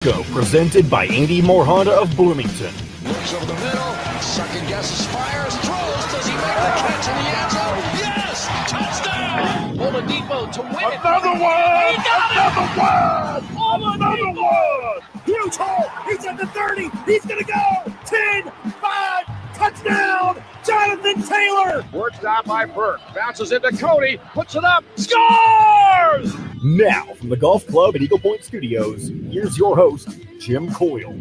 Go presented by Andy Moore Honda of Bloomington. Looks over the middle, second guesses, fires, throws. Does he make the catch in the end zone? Yes! Touchdown! Oladipo to win it. Another one! He got it! Another one! Huge hole! He's at the 30! He's gonna go! 10, 5, touchdown! Jonathan Taylor! Worked out by Burke. Bounces into Cody. Puts it up. Scores! Now, from the Golf Club at Eagle Point Studios, here's your host, Jim Coyle.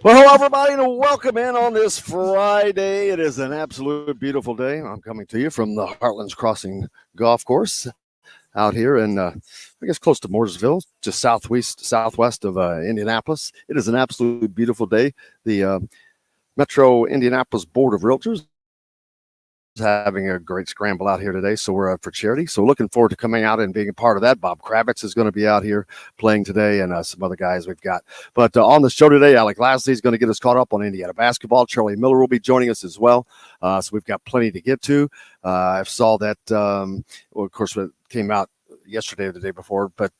Well, hello, everybody, and welcome in on this Friday. It is an absolute beautiful day. I'm coming to you from the Heartlands Crossing Golf Course out here in, I guess, close to Mooresville, just southwest of Indianapolis. It is an absolute beautiful day. The Metro Indianapolis Board of Realtors having a great scramble out here today, so we're out for charity. So looking forward to coming out and being a part of that. Bob Kravitz is going to be out here playing today, and some other guys we've got. But on the show today, Alec Lasley is going to get us caught up on Indiana basketball. Charlie Miller will be joining us as well. So we've got plenty to get to. I saw that, well, of course, it came out yesterday or the day before, but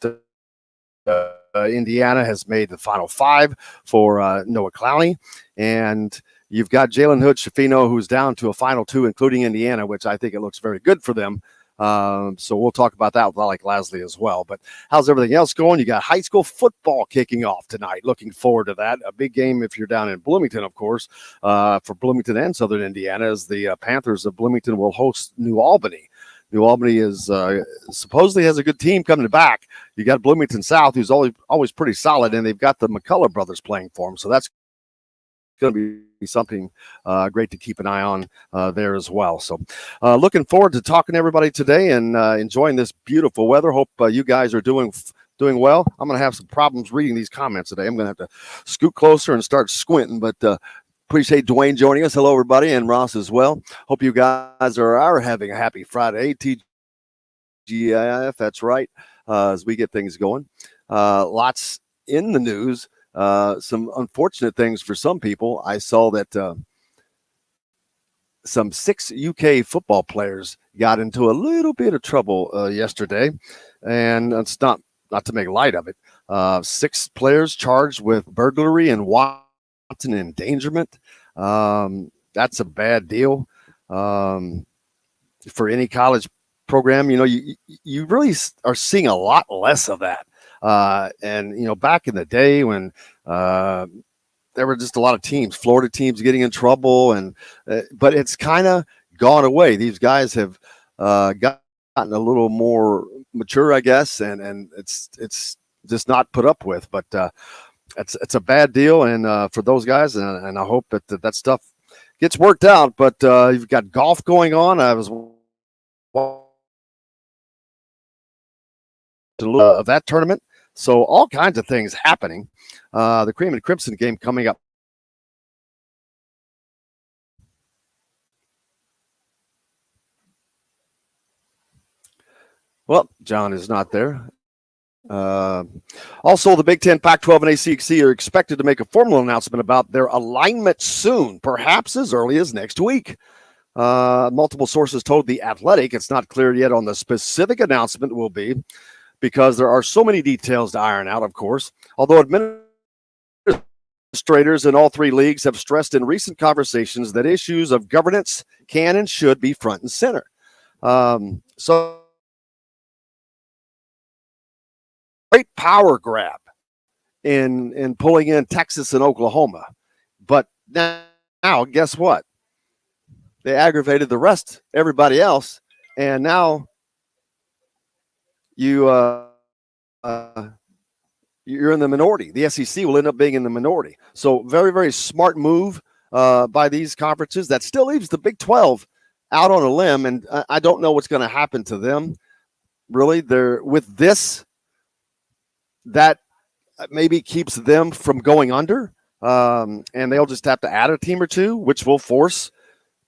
Indiana has made the Final Five for Noah Clowney, and you've got Jalen Hood-Schifino, who's down to a final two, including Indiana, which I think it looks very good for them. So we'll talk about that with Alec Lasley as well. But how's everything else going? You got high school football kicking off tonight. Looking forward to that. A big game if you're down in Bloomington, of course, for Bloomington and Southern Indiana, as the Panthers of Bloomington will host New Albany. New Albany is supposedly has a good team coming back. You got Bloomington South, who's always pretty solid, and they've got the McCullough brothers playing for them. So that's going to be something great to keep an eye on there as well. So looking forward to talking to everybody today and enjoying this beautiful weather. Hope you guys are doing well. I'm going to have some problems reading these comments today. I'm going to have to scoot closer and start squinting, but appreciate Dwayne joining us. Hello, everybody, and Ross as well. Hope you guys are having a happy Friday. TGIF, that's right, as we get things going. Lots in the news. Some unfortunate things for some people. I saw that some 6 UK football players got into a little bit of trouble yesterday, and it's not to make light of it. 6 players charged with burglary and wanton endangerment. That's a bad deal for any college program. You know, you really are seeing a lot less of that. And, you know, back in the day when there were just a lot of teams, Florida teams getting in trouble, and but it's kind of gone away. These guys have gotten a little more mature, I guess, and it's just not put up with. But it's a bad deal, and for those guys, and I hope that stuff gets worked out. But you've got golf going on. I was of that tournament. So all kinds of things happening. The Cream and Crimson game coming up. Well, John is not there. Also, the Big Ten, Pac-12, and ACC are expected to make a formal announcement about their alignment soon, perhaps as early as next week. Multiple sources told The Athletic it's not clear yet on the specific announcement will be, because there are so many details to iron out, of course. Although administrators in all 3 leagues have stressed in recent conversations that issues of governance can and should be front and center. So, great power grab in pulling in Texas and Oklahoma. But now guess what? They aggravated the rest, everybody else, and now you're in the minority. The SEC will end up being in the minority. So very, very smart move by these conferences. That still leaves the Big 12 out on a limb, and I don't know what's going to happen to them. Really, they're with this. That maybe keeps them from going under, and they'll just have to add a team or two, which will force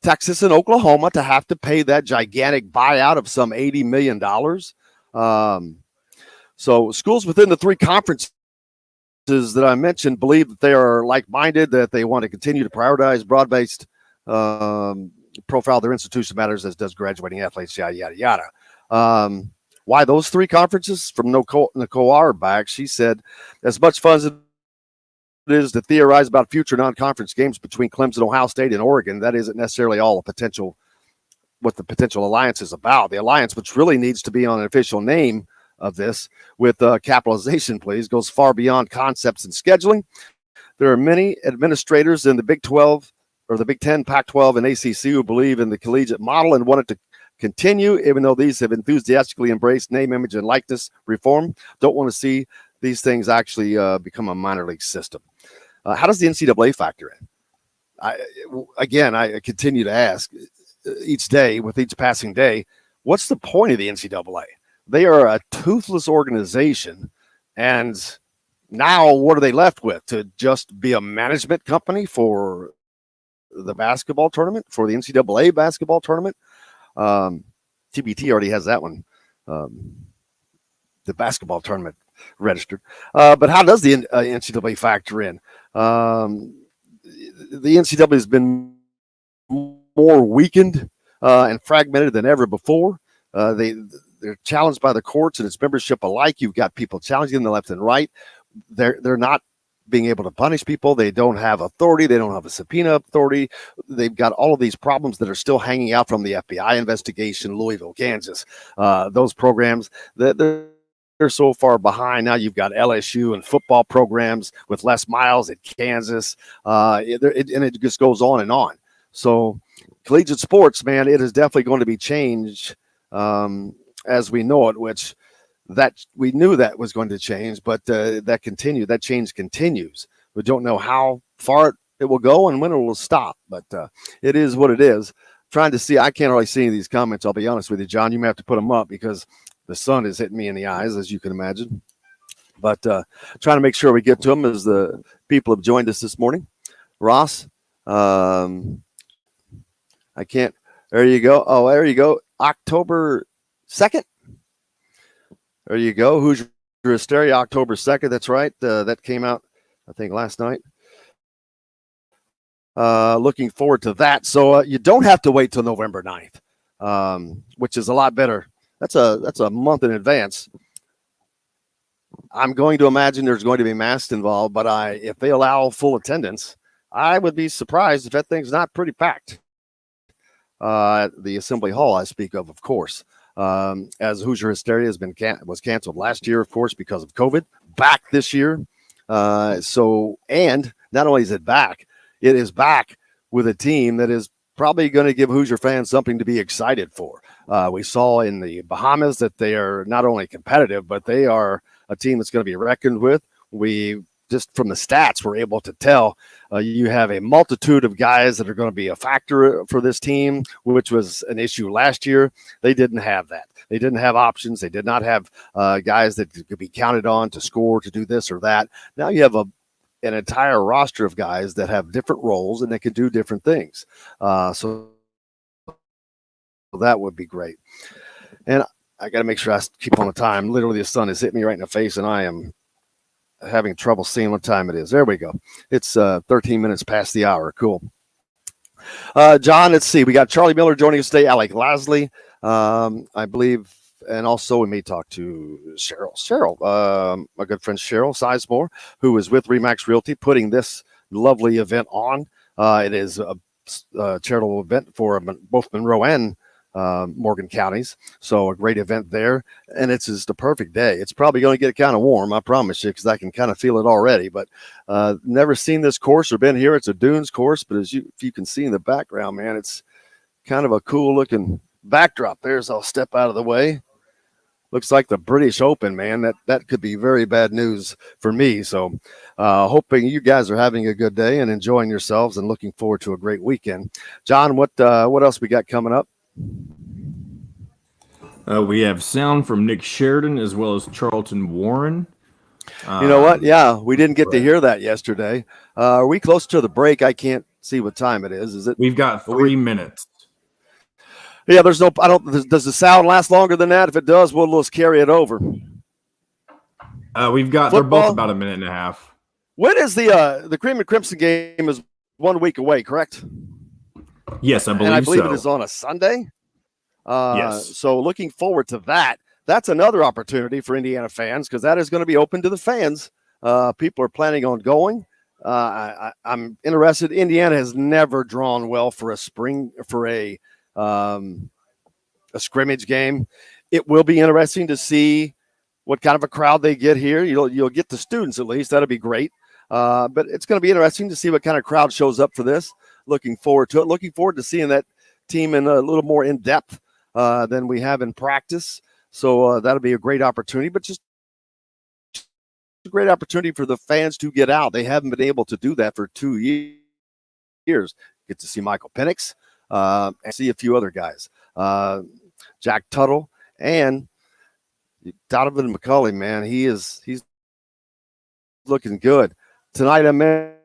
Texas and Oklahoma to have to pay that gigantic buyout of some $80 million. So schools within the 3 conferences that I mentioned believe that they are like-minded, that they want to continue to prioritize broad-based profile their institution matters, as does graduating athletes, yada, yada, yada. Why those three conferences? From Nicole Auerbach, she said, as much fun as it is to theorize about future non-conference games between Clemson, Ohio State, and Oregon, that isn't necessarily all what the potential alliance is about. The alliance, which really needs to be on an official name of this, with capitalization, please, goes far beyond concepts and scheduling. There are many administrators in the Big 12 or the Big 10, Pac-12, and ACC who believe in the collegiate model and want it to continue, even though these have enthusiastically embraced name, image, and likeness reform. Don't want to see these things actually become a minor league system. How does the NCAA factor in? I continue to ask each day, with each passing day, what's the point of the NCAA? They are a toothless organization, and now what are they left with? To just be a management company for the basketball tournament, for the NCAA basketball tournament? TBT already has that one, the basketball tournament registered. But how does the NCAA factor in? The NCAA has been more weakened and fragmented than ever before. They're challenged by the courts and its membership alike. You've got people challenging them left and right. They're not being able to punish people. They don't have authority. They don't have a subpoena authority. They've got all of these problems that are still hanging out from the FBI investigation, Louisville, Kansas. Those programs that they're so far behind. Now you've got LSU and football programs with Les Miles at Kansas. And it just goes on and on. So collegiate sports, man, it is definitely going to be changed as we know it, which that we knew that was going to change, but that change continues. We don't know how far it will go and when it will stop, but it is what it is. Trying to see, I can't really see any of these comments. I'll be honest with you, John. You may have to put them up because the sun is hitting me in the eyes, as you can imagine. But trying to make sure we get to them as the people have joined us this morning. Ross, I can't. There you go. Oh, there you go. October 2nd. There you go. Hoosier Hysteria, October 2nd. That's right. That came out, I think, last night. Looking forward to that. So you don't have to wait till November 9th, which is a lot better. That's a month in advance. I'm going to imagine there's going to be masks involved, but if they allow full attendance, I would be surprised if that thing's not pretty packed. The Assembly Hall I speak of course. As Hoosier Hysteria was canceled last year, of course, because of COVID, back this year. And not only is it back, it is back with a team that is probably going to give Hoosier fans something to be excited for. We saw in the Bahamas that they are not only competitive, but they are a team that's going to be reckoned with. We just from the stats, we're able to tell you have a multitude of guys that are going to be a factor for this team, which was an issue last year. They didn't have that. They didn't have options. They did not have guys that could be counted on to score, to do this or that. Now you have an entire roster of guys that have different roles and they can do different things. So that would be great. And I got to make sure I keep on the time. Literally, the sun is hitting me right in the face, and I am having trouble seeing what time it is. There we go. It's 13 minutes past the hour. Cool. John, let's see. We got Charlie Miller joining us today, Alec Lasley, I believe, and also we may talk to Cheryl, my good friend Cheryl Sizemore, who is with Remax Realty, putting this lovely event on. It is a charitable event for both Monroe and Morgan counties. So a great event there. And it's just a perfect day. It's probably going to get kind of warm, I promise you, because I can kind of feel it already. But never seen this course or been here. It's a dunes course, but if you can see in the background, man, it's kind of a cool looking backdrop. I'll step out of the way. Looks like the British Open, man. That could be very bad news for me. So hoping you guys are having a good day and enjoying yourselves and looking forward to a great weekend. John, what else we got coming up? We have sound from Nick Sheridan as well as Charlton Warren. You know what? Yeah, we didn't get to hear that yesterday. Are we close to the break? I can't see what time it is. Is it? We've got 3 minutes. Yeah, does the sound last longer than that? If it does, we'll just carry it over. We've got, they're both about a minute and a half. When is the Cream and Crimson game is 1 week away, correct? Yes, I believe so. And I believe it is on a Sunday. Yes. So looking forward to that. that's another opportunity for Indiana fans because that is going to be open to the fans. People are planning on going. I'm interested. Indiana has never drawn well for a scrimmage game. It will be interesting to see what kind of a crowd they get here. You'll get the students at least. That'll be great. But it's going to be interesting to see what kind of crowd shows up for this. Looking forward to it. Looking forward to seeing that team in a little more in depth than we have in practice. So that'll be a great opportunity. But just a great opportunity for the fans to get out. They haven't been able to do that for 2 years. Get to see Michael Penix and see a few other guys. Jack Tuttle and Donovan McCulley, man, he's looking good. Tonight I mentioned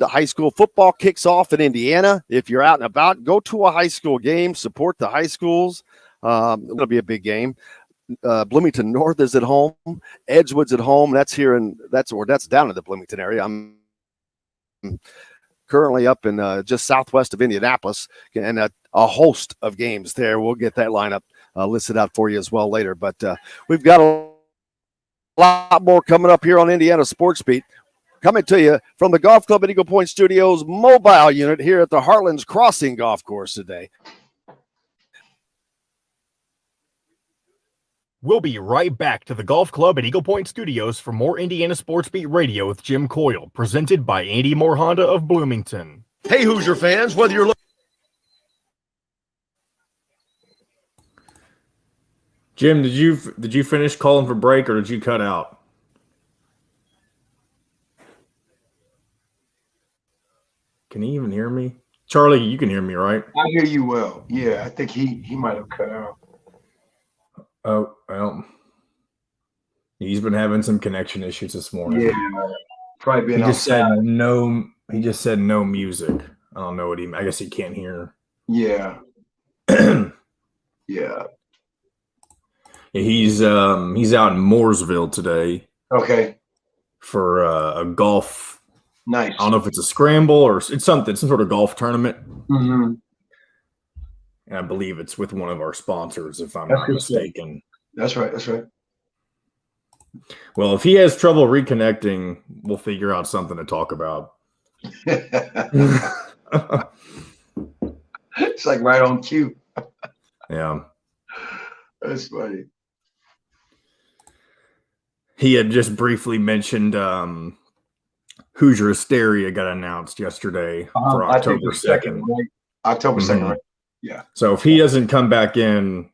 the high school football kicks off in Indiana. If you're out and about, go to a high school game, support the high schools. It'll be a big game. Bloomington North is at home. Edgewood's at home. That's down in the Bloomington area. I'm currently up in just southwest of Indianapolis, and a host of games there. We'll get that lineup listed out for you as well later. But we've got a lot more coming up here on Indiana Sports Beat. Coming to you from the Golf Club at Eagle Point Studios mobile unit here at the Heartlands Crossing Golf Course today. We'll be right back to the Golf Club at Eagle Point Studios for more Indiana Sports Beat Radio with Jim Coyle, presented by Andy Moore Honda of Bloomington. Hey, Hoosier fans, whether you're looking... Jim, did you finish calling for break or did you cut out? Can he even hear me? Charlie, you can hear me, right? I hear you well. Yeah, I think he might have cut out. Oh, well, he's been having some connection issues this morning. Yeah, probably been. He just said no. He just said no music. I don't know what he. I guess he can't hear. Yeah. Yeah. He's out in Mooresville today. Okay. For a golf. Nice. I don't know if it's a scramble or it's some sort of golf tournament. Mm-hmm. And I believe it's with one of our sponsors, if I'm not mistaken. That's right. That's right. Well, if he has trouble reconnecting, we'll figure out something to talk about. It's like right on cue. Yeah. That's funny. He had just briefly mentioned Hoosier Hysteria got announced yesterday for October 2nd. Right? October 2nd, right? Yeah. So if he doesn't come back in,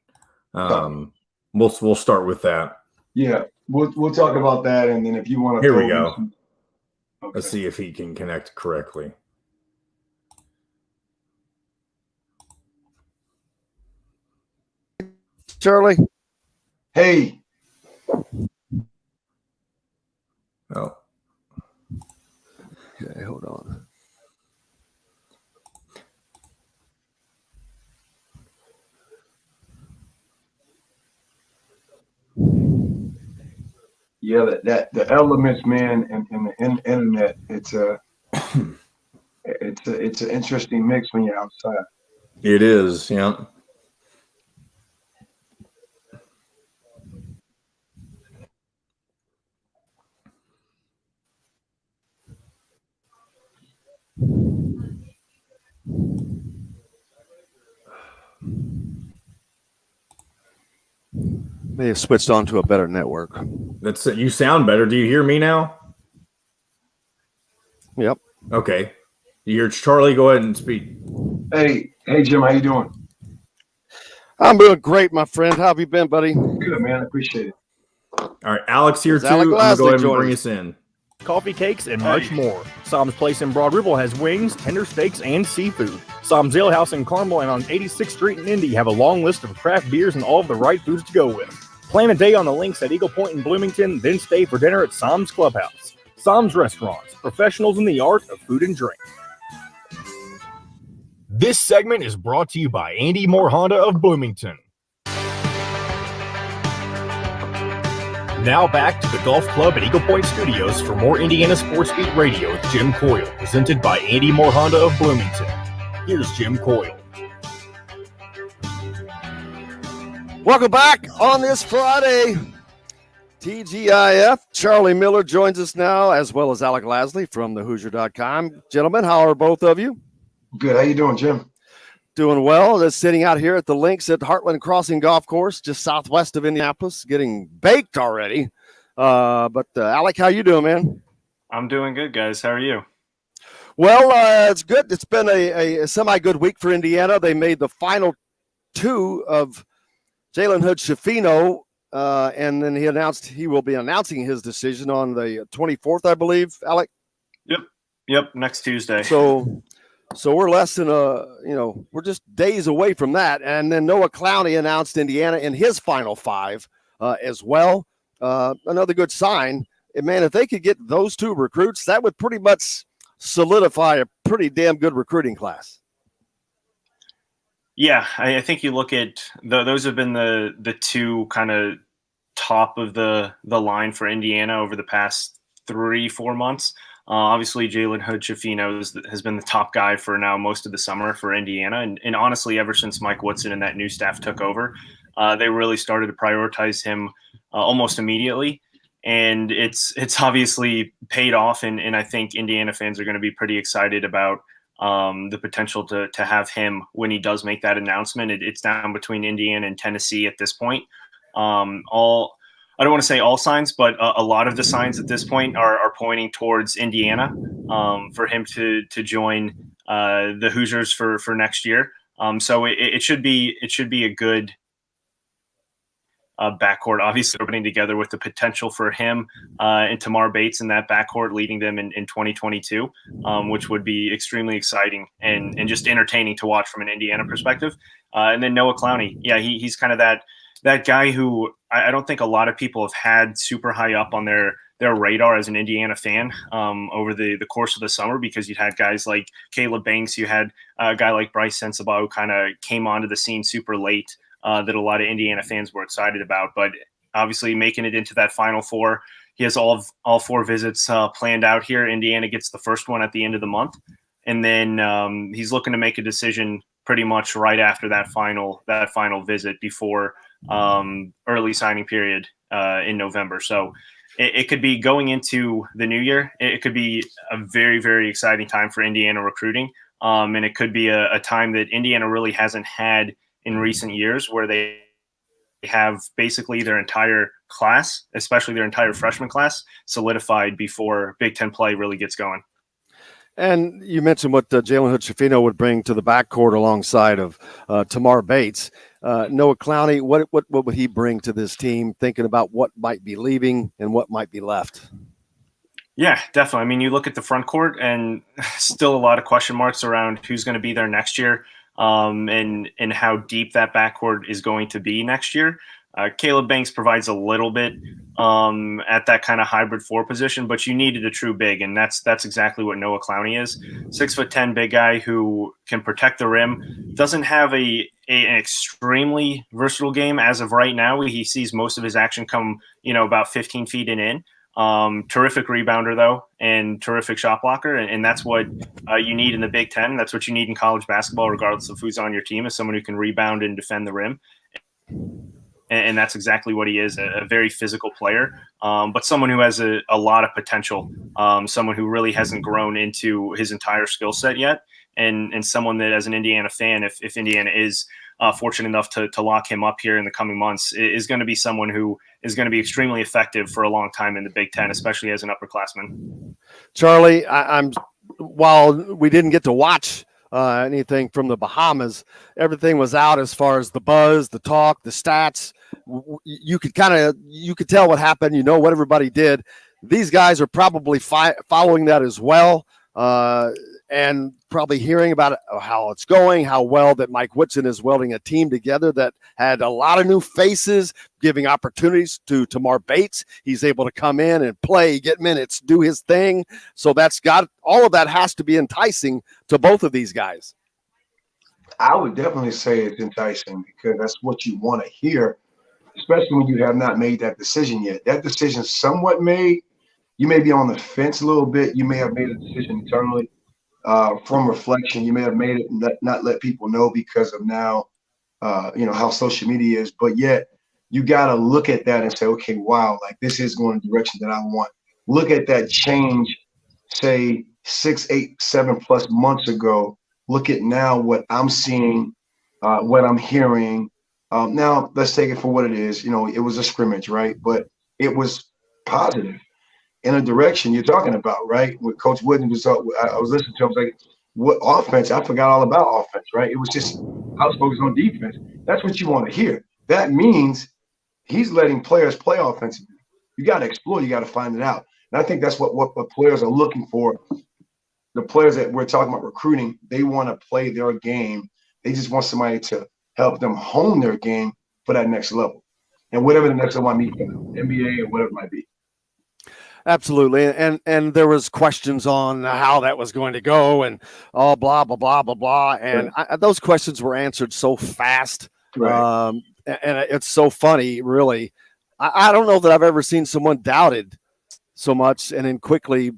we'll start with that. Yeah, we'll talk about that, and then if you want to, here we go. Okay. Let's see if he can connect correctly. Charlie. Hey. Oh. Okay, hold on. Yeah, that the elements, man, and the internet. It's an interesting mix when you're outside. It is, yeah. May have switched on to a better network. That's it. You sound better. Do you hear me now? Yep. Okay. You hear Charlie? Go ahead and speak. Hey, Jim, how you doing? I'm doing great, my friend. How have you been, buddy? Good, man. I appreciate it. All right, Alex here too. Alec I'm gonna go ahead Lasley and bring us in. Coffee cakes and much more. Sam's Place in Broad Ripple has wings, tender steaks, and seafood. Sam's Ale House in Carmel and on 86th Street in Indy have a long list of craft beers and all of the right foods to go with. Plan a day on the links at Eagle Point in Bloomington, then stay for dinner at Sam's Clubhouse. Sam's Restaurants, professionals in the art of food and drink. This segment is brought to you by Andy Moore Honda of Bloomington. Now back to the Golf Club at Eagle Point Studios for more Indiana Sports Beat Radio with Jim Coyle, presented by Andy Moore Honda of Bloomington. Here's Jim Coyle. Welcome back on this Friday. TGIF. Charlie Miller joins us now, as well as Alec Lasley from the Hoosier.com. Gentlemen, how are both of you? Good. How you doing, Jim? Doing well. Just sitting out here at the links at Heartland Crossing Golf Course, just southwest of Indianapolis, getting baked already. But Alec, how you doing, man? I'm doing good, guys. How are you? Well, it's good. It's been a semi-good week for Indiana. They made the final two of Jalen Hood-Schifino, and then he announced he will be announcing his decision on the 24th, I believe, Alec? Yep, next Tuesday. So we're less than we're just days away from that. And then Noah Clowney announced Indiana in his final five as well. Another good sign. And man, if they could get those two recruits, that would pretty much solidify a pretty damn good recruiting class. Yeah, I think you look at those have been the two kind of top of the line for Indiana over the past 3-4 months. Obviously, Jalen Hood-Schifino has been the top guy for now most of the summer for Indiana. And honestly, ever since Mike Woodson and that new staff took over, they really started to prioritize him almost immediately. And it's obviously paid off. And I think Indiana fans are going to be pretty excited about the potential to have him when he does make that announcement. It's down between Indiana and Tennessee at this point. I don't want to say all signs, but a lot of the signs at this point are pointing towards Indiana for him to join the Hoosiers for next year. So it should be a good backcourt, obviously opening together with the potential for him and Tamar Bates in that backcourt leading them in 2022, which would be extremely exciting and just entertaining to watch from an Indiana perspective. And then Noah Clowney. Yeah, he's kind of that guy who I don't think a lot of people have had super high up on their radar as an Indiana fan over the course of the summer, because you'd had guys like Caleb Banks, you had a guy like Bryce Sensabaugh who kind of came onto the scene super late that a lot of Indiana fans were excited about. But obviously making it into that Final Four, he has all 4 visits planned out here. Indiana gets the first one at the end of the month. And then he's looking to make a decision pretty much right after that final visit before early signing period in November. So it could be going into the new year. It could be a very, very exciting time for Indiana recruiting. And it could be a time that Indiana really hasn't had in recent years, where they have basically their entire class, especially their entire freshman class, solidified before Big Ten play really gets going. And you mentioned what Jalen Hood-Schifino would bring to the backcourt alongside of Tamar Bates. Noah Clowney, what would he bring to this team, thinking about what might be leaving and what might be left? Yeah, definitely. I mean, you look at the front court and still a lot of question marks around who's going to be there next year and how deep that backcourt is going to be next year. Caleb Banks provides a little bit at that kind of hybrid 4 position, but you needed a true big, and that's exactly what Noah Clowney is. 6'10" big guy who can protect the rim. Doesn't have an extremely versatile game as of right now. He sees most of his action come, about 15 feet and in. Terrific rebounder though, and terrific shot blocker, and that's what you need in the Big Ten. That's what you need in college basketball, regardless of who's on your team, is someone who can rebound and defend the rim. And that's exactly what he is, a very physical player, but someone who has a lot of potential, someone who really hasn't grown into his entire skill set yet, and someone that, as an Indiana fan, if Indiana is fortunate enough to lock him up here in the coming months, is going to be someone who is going to be extremely effective for a long time in the Big Ten, especially as an upperclassman. Charlie, while we didn't get to watch anything from the Bahamas, everything was out as far as the buzz, the talk, the stats. You could tell what happened. You know what everybody did. These guys are probably following that as well, and probably hearing about it, how it's going, how well that Mike Woodson is welding a team together that had a lot of new faces, giving opportunities to Tamar Bates. He's able to come in and play, get minutes, do his thing. So all of that has to be enticing to both of these guys. I would definitely say it's enticing, because that's what you want to hear, especially when you have not made that decision yet. That decision's somewhat made. You may be on the fence a little bit. You may have made a decision internally. From reflection, you may have made it and not let people know because of now how social media is, but yet you got to look at that and say, okay, wow, like this is going in the direction that I want. Look at that change, say 6, 8, 7+ months ago. Look at now what I'm seeing, what I'm hearing. Now let's take it for what it is. It was a scrimmage, right? But it was positive in a direction you're talking about, right? When Coach Wooden was up, I was listening to him, like, what offense? I forgot all about offense, right? It was just, I was focused on defense. That's what you want to hear. That means he's letting players play offensively. You got to explore. You got to find it out. And I think that's what players are looking for. The players that we're talking about recruiting, they want to play their game. They just want somebody to help them hone their game for that next level. And whatever the next level might be, NBA or whatever it might be. Absolutely. And there was questions on how that was going to go and blah, blah, blah, blah, blah. And those questions were answered so fast. Right. And it's so funny, really. I don't know that I've ever seen someone doubted so much and then quickly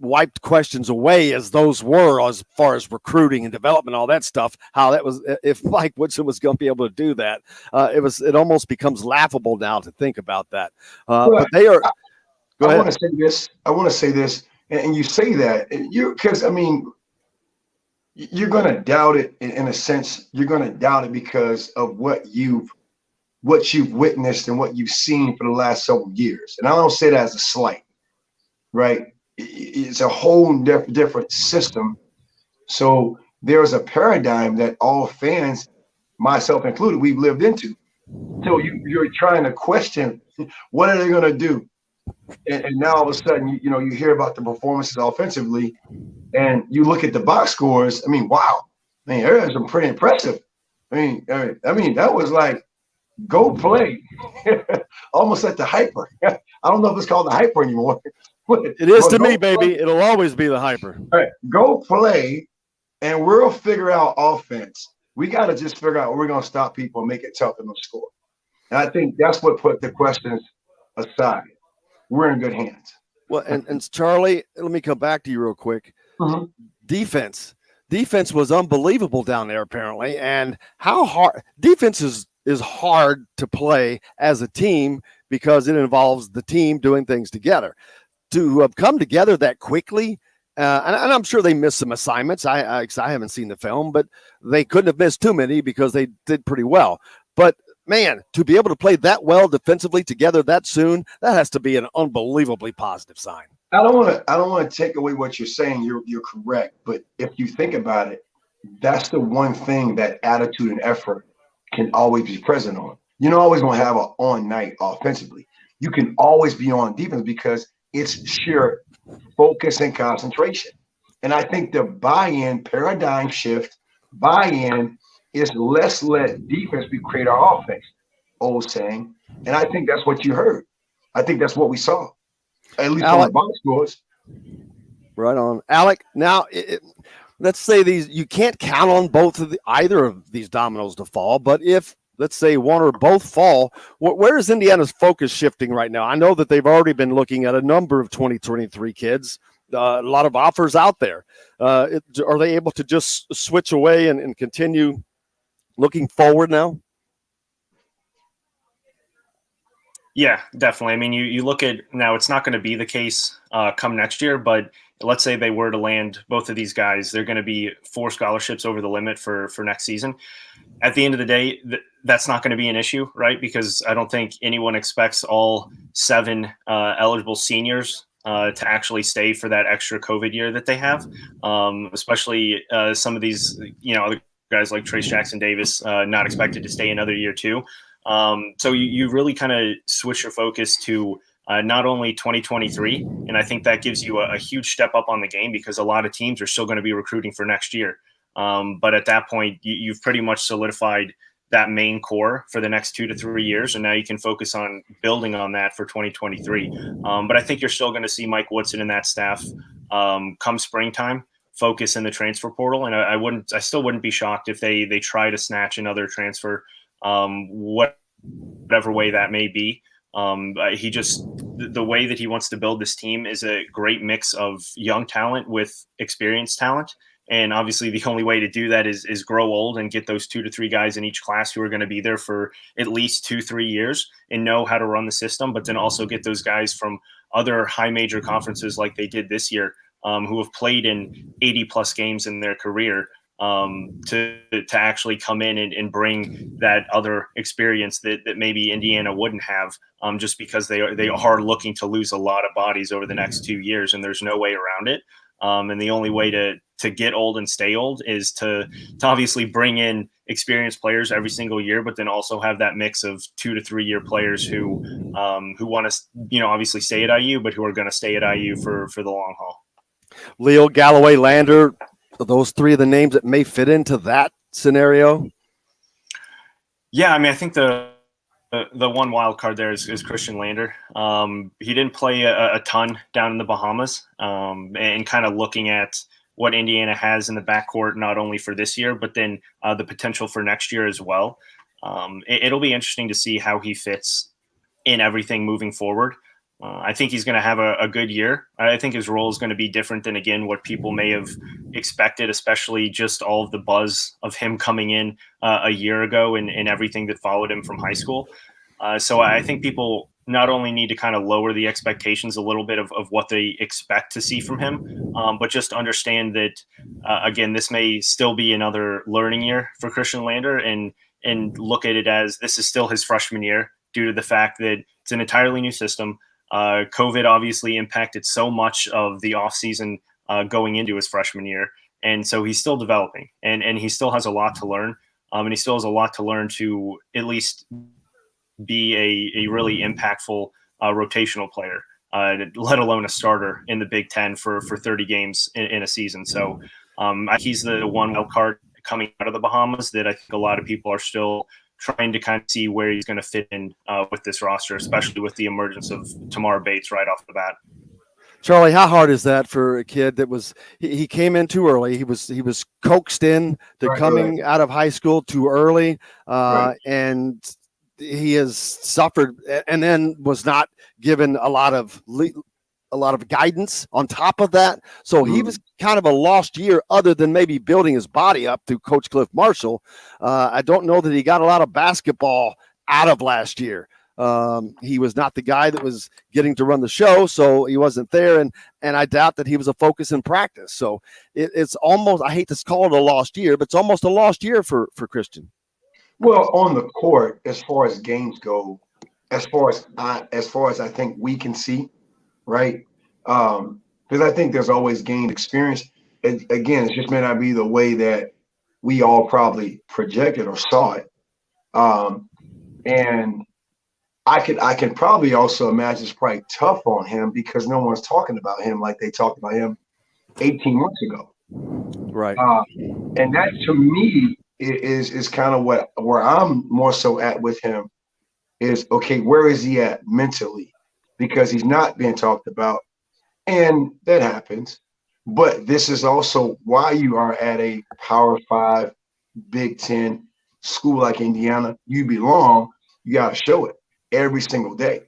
wiped questions away as those were, as far as recruiting and development, all that stuff, how that was, if Mike Woodson was going to be able to do that, it almost becomes laughable now to think about that. But they are. I want to say this, and you say that because you're going to doubt it in a sense. You're going to doubt it because of what you've witnessed and what you've seen for the last several years. And I don't say that as a slight, right? It's a whole different system. So there's a paradigm that all fans, myself included, we've lived into. So you're trying to question, what are they going to do? And now all of a sudden, you hear about the performances offensively, and you look at the box scores. Wow, everything's been pretty impressive. That was like, go play, almost at the hyper. I don't know if it's called the hyper anymore. It is to me, baby. It'll always be the hyper. All right, go play, and we'll figure out offense. We got to just figure out where we're going to stop people and make it tough for them to score. And I think that's what put the questions aside. We're in good hands. Well, and Charlie, let me come back to you real quick. Mm-hmm. Defense was unbelievable down there, apparently. And how hard defense is hard to play as a team because it involves the team doing things together. To have come together that quickly, and I'm sure they missed some assignments. I haven't seen the film, but they couldn't have missed too many because they did pretty well. But man, to be able to play that well defensively together that soon, that has to be an unbelievably positive sign. I don't want to take away what you're saying. You're correct, but if you think about it, that's the one thing that attitude and effort can always be present on. You're not always going to have an on night offensively. You can always be on defense because it's sheer focus and concentration. And I think the buy-in paradigm shift, is let's let defense create our offense, old saying. And I think that's what you heard. I think that's what we saw, at least on the box scores. Right on. Alec, now let's say you can't count on either of these dominoes to fall, but if, let's say, one or both fall, where is Indiana's focus shifting right now? I know that they've already been looking at a number of 2023 kids, a lot of offers out there. Are they able to just switch away and continue looking forward now? Yeah, definitely. You look at now, it's not going to be the case come next year, but let's say they were to land both of these guys, they're going to be 4 scholarships over the limit for next season. At the end of the day, that's not going to be an issue, right? Because I don't think anyone expects all 7 eligible seniors to actually stay for that extra COVID year that they have, especially some of these, other guys like Trace Jackson Davis, not expected to stay another year too. So you really kind of switch your focus to not only 2023, and I think that gives you a huge step up on the game because a lot of teams are still going to be recruiting for next year. But at that point, you've pretty much solidified that main core for the next 2 to 3 years, and now you can focus on building on that for 2023. But I think you're still going to see Mike Woodson and that staff come springtime focus in the transfer portal, and I still wouldn't be shocked if they try to snatch another transfer, whatever way that may be. The way that he wants to build this team is a great mix of young talent with experienced talent. And obviously the only way to do that is grow old and get those 2 to 3 guys in each class who are going to be there for at least 2-3 years and know how to run the system, but then also get those guys from other high major conferences like they did this year, who have played in 80 plus games in their career, to actually come in and bring that other experience that maybe Indiana wouldn't have, just because they are looking to lose a lot of bodies over the next 2 years, and there's no way around it. And the only way to get old and stay old is to obviously bring in experienced players every single year, but then also have that mix of 2 to 3 year players who want to, obviously stay at IU, but who are going to stay at IU for the long haul. Leo, Galloway, Lander, are those three of the names that may fit into that scenario? Yeah, I mean, I think the one wild card there is Christian Lander. He didn't play a ton down in the Bahamas, and kind of looking at what Indiana has in the backcourt, not only for this year, but then the potential for next year as well. It'll be interesting to see how he fits in everything moving forward. I think he's going to have a good year. I think his role is going to be different than, again, what people may have expected, especially just all of the buzz of him coming in a year ago and everything that followed him from high school. So I think people not only need to kind of lower the expectations a little bit of what they expect to see from him, but just understand that, again, this may still be another learning year for Christian Lander, and look at it as this is still his freshman year due to the fact that it's an entirely new system. COVID obviously impacted so much of the offseason going into his freshman year. And so he's still developing, and he still has a lot to learn. And he still has a lot to learn to at least be a really impactful rotational player, let alone a starter in the Big Ten for 30 games in a season. So he's the one wild card coming out of the Bahamas that I think a lot of people are still trying to kind of see where he's going to fit in with this roster, especially with the emergence of Tamar Bates right off the bat. Charlie, how hard is that for a kid that was he came in too early? He was coaxed in to coming out of high school too early, and he has suffered, and then was not given a lot of guidance on top of that. So he was kind of a lost year, other than maybe building his body up through Coach Cliff Marshall. I don't know that he got a lot of basketball out of last year. He was not the guy that was getting to run the show, so he wasn't there. And I doubt that he was a focus in practice. So it's almost, I hate to call it a lost year, but it's almost a lost year for Christian. Well, on the court, as far as games go, as far as I think we can see, right? Because I think there's always gained experience. Again, it just may not be the way that we all probably projected or saw it. And I can probably also imagine it's probably tough on him because no one's talking about him like they talked about him 18 months ago. Right. And that, to me, is kind of where I'm more so at with him is, okay, where is he at mentally? Because he's not being talked about. And that happens. But this is also why you are at a Power 5, Big Ten school like Indiana. You belong. You got to show it every single day.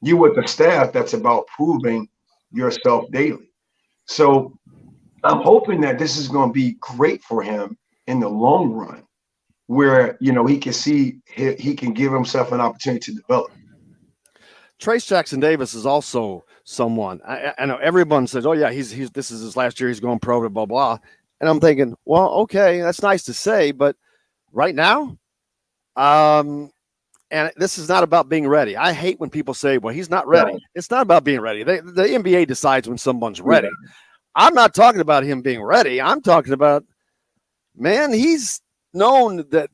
You with the staff that's about proving yourself daily. So I'm hoping that this is going to be great for him in the long run, where, he can see he can give himself an opportunity to develop. Trace Jackson Davis is also someone I know everyone says, oh yeah, he's this is his last year, he's going pro, blah, blah, blah. And I'm thinking, well, okay, that's nice to say, but right now, and this is not about being ready. I hate when people say, well, he's not ready. No. It's not about being ready. The NBA decides when someone's ready. Yeah. I'm not talking about him being ready. I'm talking about, man, he's known that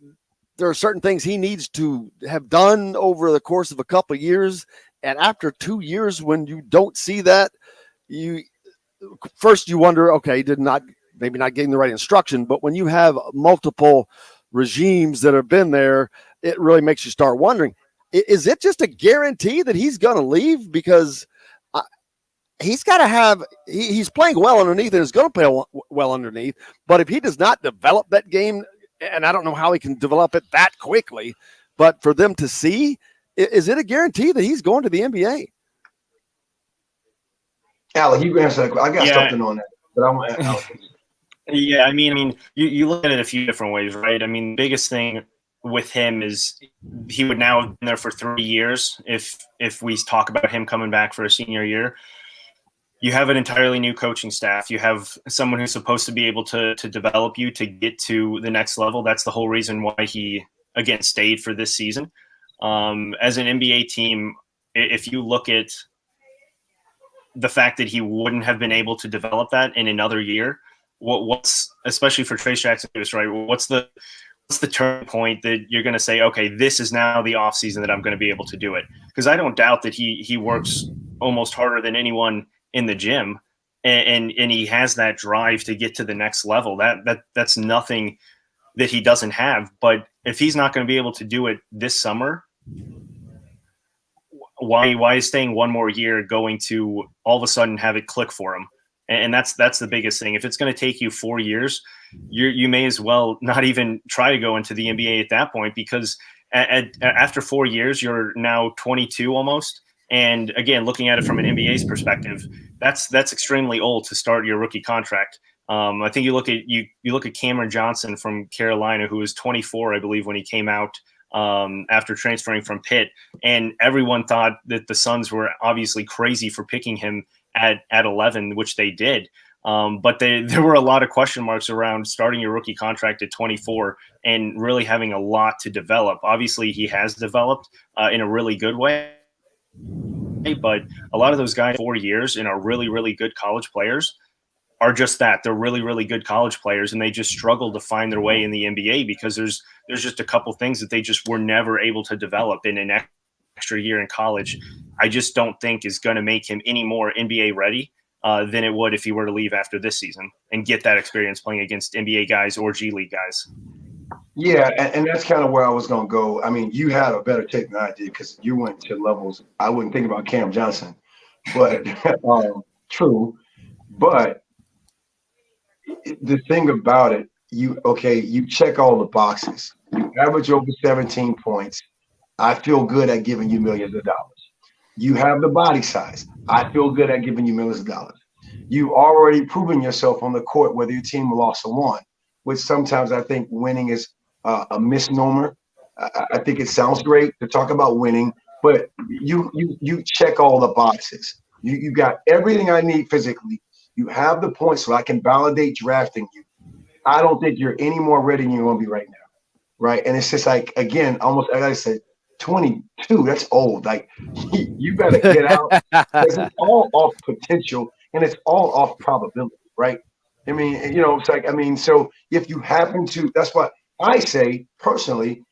there are certain things he needs to have done over the course of a couple of years. And after 2 years, when you don't see that, you wonder, okay, maybe not getting the right instruction. But when you have multiple regimes that have been there, it really makes you start wondering, is it just a guarantee that he's going to leave? Because he's got to have, he's playing well underneath and is going to play well underneath. But if he does not develop that game, and I don't know how he can develop it that quickly, but for them to see, is it a guarantee that he's going to the NBA? Alec, you answer that. I got something on that, but I want to Alec. Yeah, I mean, you look at it a few different ways, right? I mean, the biggest thing with him is he would now have been there for 3 years if we talk about him coming back for a senior year. You have an entirely new coaching staff. You have someone who's supposed to be able to develop you to get to the next level. That's the whole reason why he, again, stayed for this season. As an NBA team, if you look at the fact that he wouldn't have been able to develop that in another year, what's especially for Trace Jackson Davis, right? What's the turning point that you're going to say, okay, this is now the off season that I'm going to be able to do it? Because I don't doubt that he works almost harder than anyone in the gym, and he has that drive to get to the next level. That's nothing that he doesn't have. But if he's not going to be able to do it this summer, why is staying one more year going to all of a sudden have it click for him? And that's the biggest thing. If it's going to take you 4 years, you may as well not even try to go into the NBA at that point, because after 4 years, you're now 22 almost. And again, looking at it from an NBA's perspective, that's extremely old to start your rookie contract. I think you look at Cameron Johnson from Carolina, who was 24, I believe, when he came out after transferring from Pitt, and everyone thought that the Suns were obviously crazy for picking him at 11, which they did. But there were a lot of question marks around starting your rookie contract at 24 and really having a lot to develop. Obviously, he has developed in a really good way. But a lot of those guys 4 years and are really, really good college players are just that. They're really, really good college players, and they just struggle to find their way in the NBA because there's just a couple things that they just were never able to develop in an extra year in college. I just don't think is going to make him any more NBA ready than it would if he were to leave after this season and get that experience playing against NBA guys or G League guys. Yeah, and that's kind of where I was going to go. I mean, you had a better take than I did because you went to levels I wouldn't think about Cam Johnson, but true. But the thing about it, you check all the boxes. You average over 17 points. I feel good at giving you millions of dollars. You have the body size. I feel good at giving you millions of dollars. You already proven yourself on the court, whether your team lost or won, which sometimes I think winning is a misnomer. I think it sounds great to talk about winning, but you check all the boxes. You got everything I need physically. You have the points so I can validate drafting you. I don't think you're any more ready than you're going to be right now, right? And it's just like, again, almost like I said, 22, that's old. Like, you better get out because it's all off potential and it's all off probability, right? I mean, it's like, so if you happen to, that's what I say personally,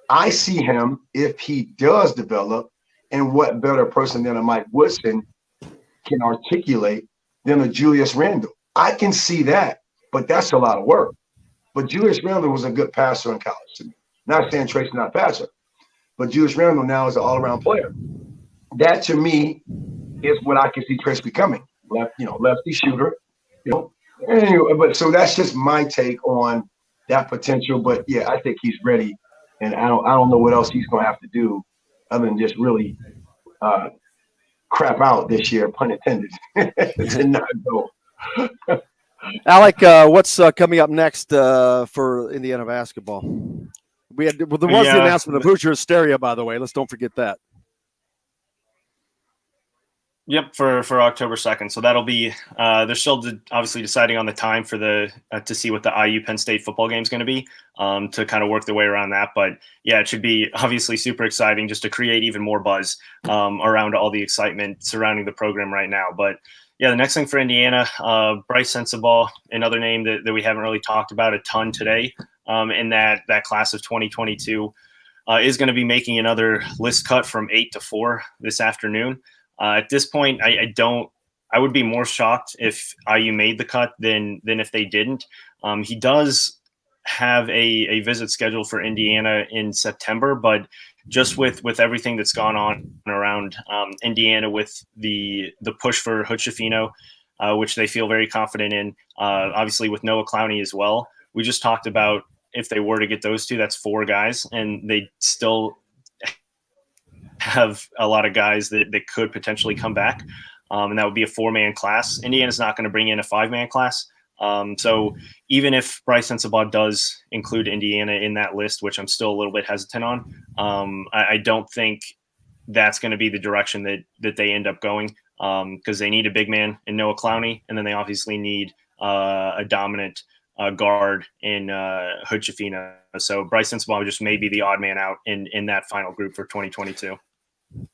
I see him if he does develop, and what better person than a Mike Woodson can articulate than a Julius Randle. I can see that, but that's a lot of work. But Julius Randle was a good passer in college to me. Not saying Tracy's not a passer, but Julius Randle now is an all-around player. That to me is what I can see Trace becoming. Lefty shooter. Anyway, but so that's just my take on that potential. But yeah, I think he's ready, and I don't know what else he's going to have to do other than just really crap out this year, pun intended, to not go. Alec, what's coming up next for Indiana basketball? There was the announcement of Hoosier Hysteria, by the way. Let's don't forget that. Yep, for October 2nd. So that'll be they're still obviously deciding on the time for to see what the IU Penn State football game is going to be to kind of work their way around that. But yeah, it should be obviously super exciting just to create even more buzz around all the excitement surrounding the program right now. But yeah, the next thing for Indiana, Bryce Sensabaugh, another name that we haven't really talked about a ton today in that class of 2022, is going to be making another list cut from 8 to 4 this afternoon. At this point, I would be more shocked if IU made the cut than if they didn't. He does have a visit scheduled for Indiana in September, but just with everything that's gone on around Indiana with the push for Hood-Schifino, which they feel very confident in, obviously with Noah Clowney as well. We just talked about if they were to get those two, that's 4 guys, and they still have a lot of guys that could potentially come back, and that would be a 4-man class. Indiana's not going to bring in a 5-man class, So even if Bryce Sensabaugh does include Indiana in that list, which I'm still a little bit hesitant on, I don't think that's going to be the direction that they end up going, because they need a big man in Noah Clowney, and then they obviously need a dominant guard in Hood Schifino. So Bryce Sensabaugh just may be the odd man out in that final group for 2022.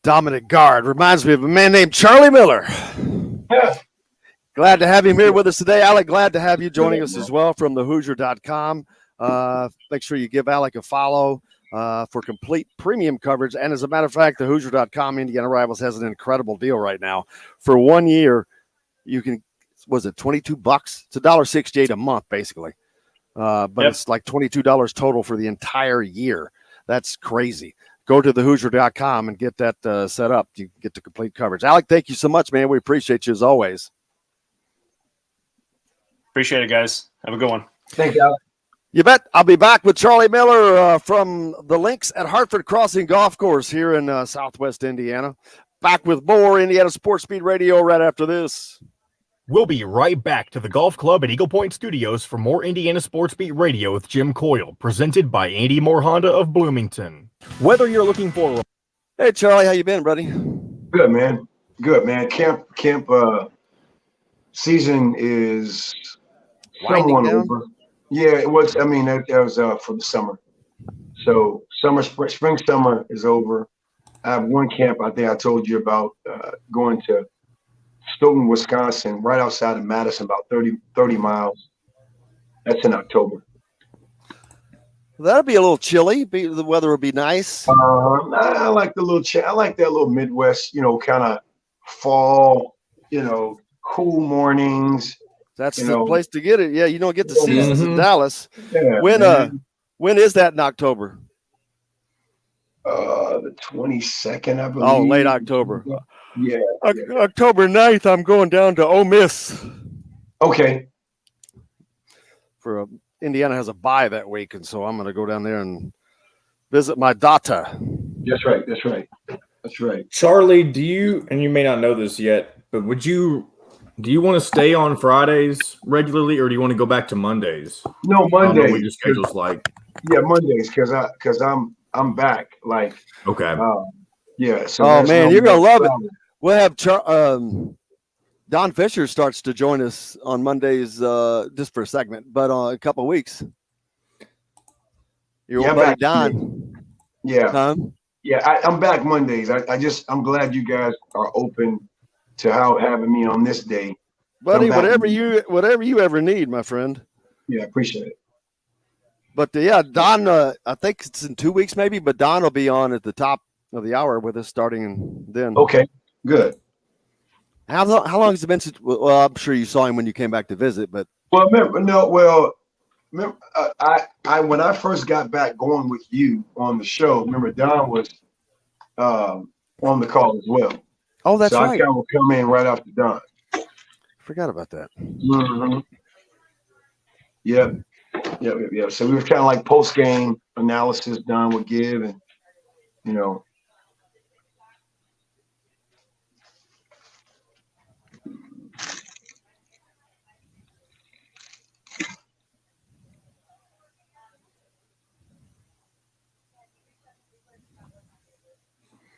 Dominant guard reminds me of a man named Charlie Miller. Yeah. Glad to have him here with us today. Alec, glad to have you joining us as well from thehoosier.com. Make sure you give Alec a follow for complete premium coverage. And as a matter of fact, the Hoosier.com Indiana Rivals has an incredible deal right now. For 1 year, you can, was it $22? It's $1.68 a month, basically. But it's like $22 total for the entire year. That's crazy. Go to thehoosier.com and get that set up. You get the complete coverage. Alec, thank you so much, man. We appreciate you as always. Appreciate it, guys. Have a good one. Thank you, Alec. You bet. I'll be back with Charlie Miller from the links at Hartford Crossing Golf Course here in Southwest Indiana. Back with more Indiana Sports Speed Radio right after this. We'll be right back to the Golf Club at Eagle Point Studios for more Indiana Sports Beat Radio with Jim Coyle, presented by Andy Moore Honda of Bloomington. Whether you're looking for... Hey, Charlie, how you been, buddy? Good, man. Good, man. Camp season is somewhat over. Yeah, it was. I mean, that was for the summer. So spring, summer is over. I have one camp I think I told you about, going to Stoughton, Wisconsin, right outside of Madison, about 30 miles. That's in October. That'll be a little chilly. The weather will be nice. I like the little I like that little Midwest, kind of fall, cool mornings. That's the place to get it. Yeah, you don't get to see this in Dallas. Yeah, when is that in October? The 22nd, I believe. Oh, late October. Yeah. October 9th, I'm going down to Ole Miss. Okay. Indiana has a bye that week, and so I'm going to go down there and visit my daughter. That's right. Charlie, do you, and you may not know this yet, but do you want to stay on Fridays regularly, or do you want to go back to Mondays? No, Mondays. I don't know what your schedule's like. Yeah, Mondays, because I'm back. Like, okay. Yeah. So man, you're gonna love it. We'll have Don Fisher starts to join us on Mondays, just for a segment, but a couple of weeks. Your old buddy Don. Yeah. Yeah, I'm back Mondays. I'm glad you guys are open to having me on this day. Buddy, whatever you ever need, my friend. Yeah, appreciate it. But Don, I think it's in 2 weeks maybe, but Don will be on at the top of the hour with us starting then. Okay, good. How long has it been since? Well, I'm sure you saw him when you came back to visit, but remember, I when I first got back going with you on the show, remember Don was on the call as well. Oh, that's right. I kind of come in right after Don. Forgot about that. Mm-hmm. Yeah. So we were kind of like post game analysis Don would give, and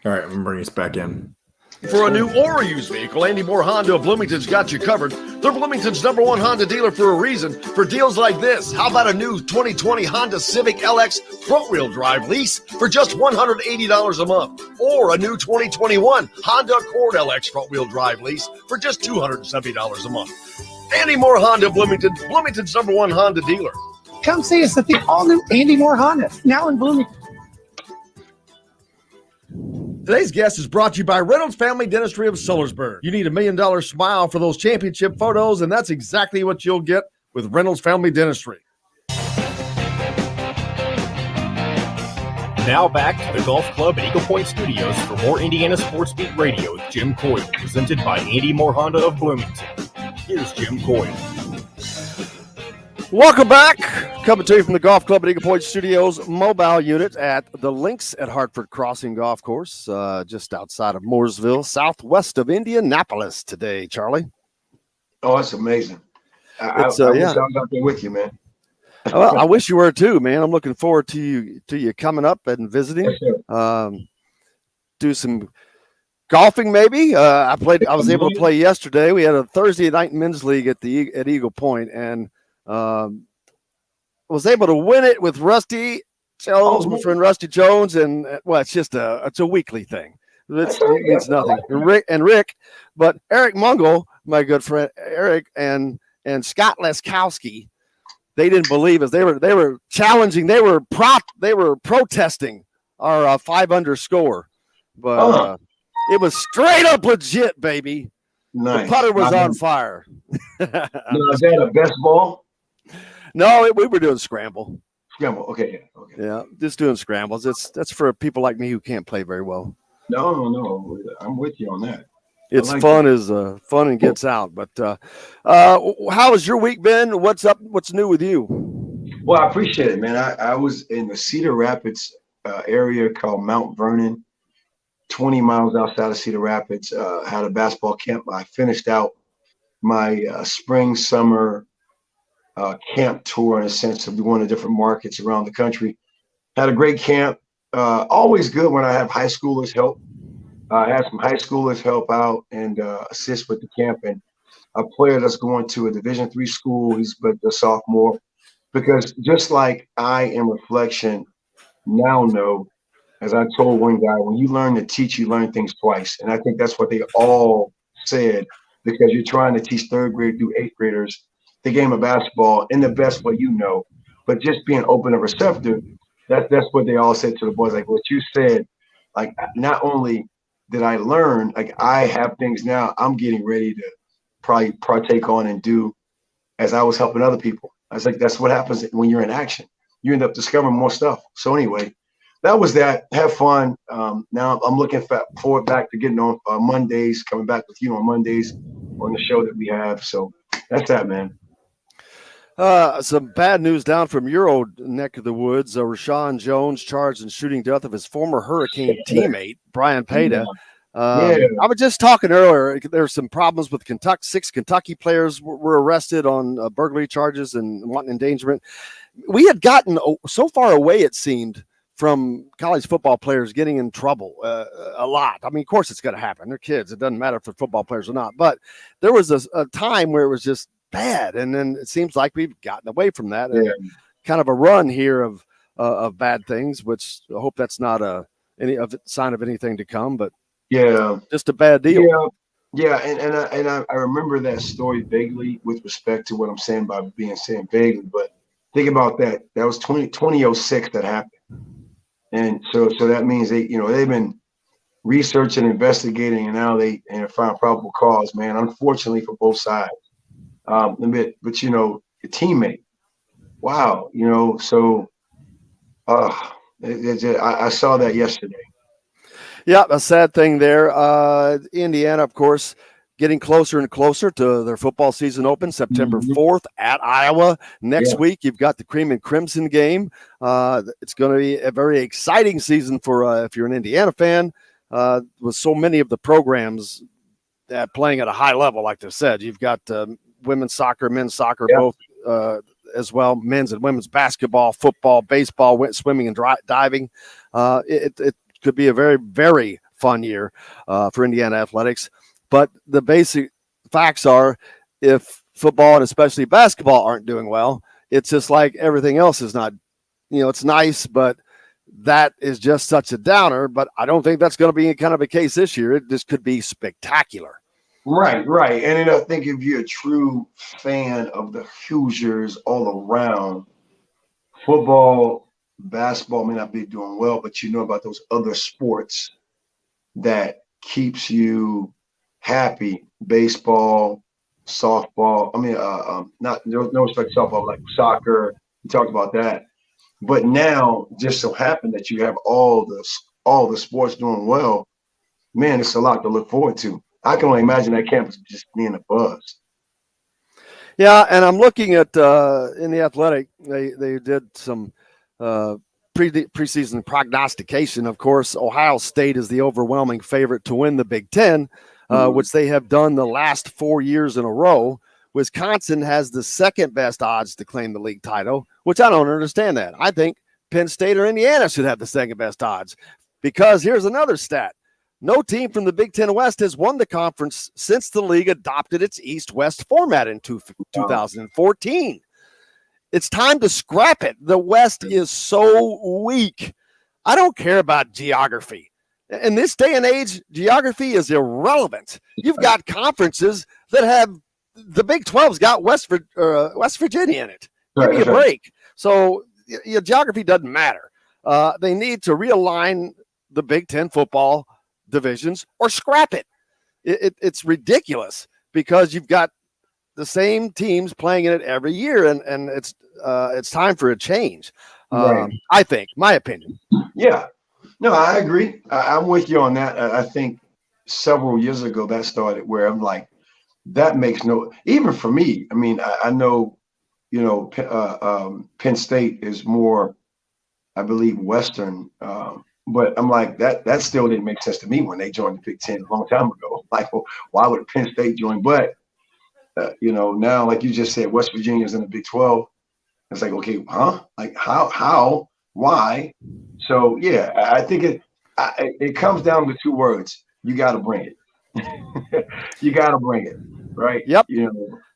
All right, I'm going to bring us back in. For a new or used vehicle, Andy Moore Honda of Bloomington's got you covered. They're Bloomington's #1 Honda dealer for a reason. For deals like this, how about a new 2020 Honda Civic LX front-wheel drive lease for just $180 a month? Or a new 2021 Honda Accord LX front-wheel drive lease for just $270 a month. Andy Moore Honda of Bloomington, Bloomington's #1 Honda dealer. Come see us at the all-new Andy Moore Honda, now in Bloomington. Today's guest is brought to you by Reynolds Family Dentistry of Sellersburg. You need $1 million smile for those championship photos, and that's exactly what you'll get with Reynolds Family Dentistry. Now back to the Golf Club at Eagle Point Studios for more Indiana Sports Beat Radio with Jim Coyle, presented by Andy Moore Honda of Bloomington. Here's Jim Coyle. Welcome back. Coming to you from the Golf Club at Eagle Point Studios mobile unit at the links at Hartford Crossing Golf Course, just outside of Mooresville, southwest of Indianapolis today, Charlie. Oh, that's amazing. I wish I was out there with you, man. Well, I wish you were too, man. I'm looking forward to you coming up and visiting. Yes, do some golfing, maybe. I was able to play yesterday. We had a Thursday night men's league at Eagle Point, and was able to win it with Rusty Jones, my friend Rusty Jones, and it's a weekly thing. It means nothing. And Rick, but Eric Mungle, my good friend Eric, and Scott Leskowski, they didn't believe us. They were challenging. They were protesting our 5-under score, but it was straight up legit, baby. Nice. The putter was on fire. Now, is that a best ball? No, we were doing scramble. Scramble. Okay. Yeah, just doing scrambles. That's for people like me who can't play very well. No. I'm with you on that. It's fun fun and gets out. But how has your week been? What's up? What's new with you? Well, I appreciate it, man. I was in the Cedar Rapids area called Mount Vernon, 20 miles outside of Cedar Rapids. Had a basketball camp. I finished out my spring, summer camp tour in a sense of going to different markets around the country. Had a great camp. Always good when I have high schoolers help. I had some high schoolers help out and assist with the camp. And a player that's going to a Division III school, he's but a sophomore. Because just like I, in reflection, now know, as I told one guy, when you learn to teach, you learn things twice. And I think that's what they all said, because you're trying to teach 3rd grade through 8th graders the game of basketball in the best way you know. But just being open and receptive, that's what they all said to the boys. Like what you said, like not only did I learn, like I have things now I'm getting ready to probably partake on and do as I was helping other people. I was like, that's what happens when you're in action. You end up discovering more stuff. So anyway, that was that. Have fun. Now I'm looking forward back to getting on Mondays, coming back with you on Mondays on the show that we have. So that's that, man. Some bad news down from your old neck of the woods. Rashawn Jones charged in shooting death of his former Hurricane teammate, Brian Peda. I was just talking earlier. There's some problems with Kentucky. 6 Kentucky players were arrested on burglary charges and wanton endangerment. We had gotten so far away, it seemed, from college football players getting in trouble a lot. I mean, of course, it's going to happen. They're kids. It doesn't matter if they're football players or not. But there was a time where it was just bad, and then it seems like we've gotten away from that. And kind of a run here of bad things, which I hope that's not any sign of anything to come. But just a bad deal. And I remember that story vaguely with respect to what I'm saying by saying vaguely. But think about that. That was 2006 that happened. And so that means they've been researching, investigating, and now they find probable cause, man, unfortunately for both sides. But the teammate, wow, so I saw that yesterday. Yeah, a sad thing there. Indiana, of course, getting closer and closer to their football season open, September 4th at Iowa. Next week, you've got the Cream and Crimson game. It's going to be a very exciting season for if you're an Indiana fan, with so many of the programs playing at a high level, like they said. You've got women's soccer, men's soccer, both as well, men's and women's basketball, football, baseball, swimming, and diving. It could be a very, very fun year for Indiana athletics. But the basic facts are, if football and especially basketball aren't doing well, it's just like everything else is not, it's nice, but that is just such a downer. But I don't think that's going to be kind of a case this year. This could be spectacular. Right. And then I think if you're a true fan of the Hoosiers all around, football, basketball may not be doing well, but you know about those other sports that keeps you happy. Baseball, softball. I mean, no respect to softball, like soccer. We talked about that. But now, just so happened that you have all the sports doing well. Man, it's a lot to look forward to. I can only imagine that campus just being a buzz. Yeah, and I'm looking at in the Athletic, they did some preseason prognostication. Of course, Ohio State is the overwhelming favorite to win the Big Ten, which they have done the last 4 years in a row, Wisconsin has the second best odds to claim the league title, which I don't understand that. I think Penn State or Indiana should have the second best odds, because here's another stat. No team from the Big Ten West has won the conference since the league adopted its East-West format in 2014. It's time to scrap it. The West is so weak. I don't care about geography. In this day and age, geography is irrelevant. You've got conferences that have the Big 12's got West Virginia in it. Give me a break. So your geography doesn't matter. They need to realign the Big Ten football divisions or scrap it. It's ridiculous because you've got the same teams playing in it every year, and it's time for a change. Right. I think, my opinion. Yeah, no, I agree. I'm with you on that. I think several years ago that started where I'm like, that makes no, even for me. I mean, I know, Penn State is more, I believe, Western. But I'm like, that still didn't make sense to me when they joined the Big Ten a long time ago. Like, well, why would Penn State join? But, now, like you just said, West Virginia is in the Big 12. It's like, okay, huh? Like, how, why? So, yeah, I think it comes down to two words. You got to bring it. You got to bring it, right? Yep.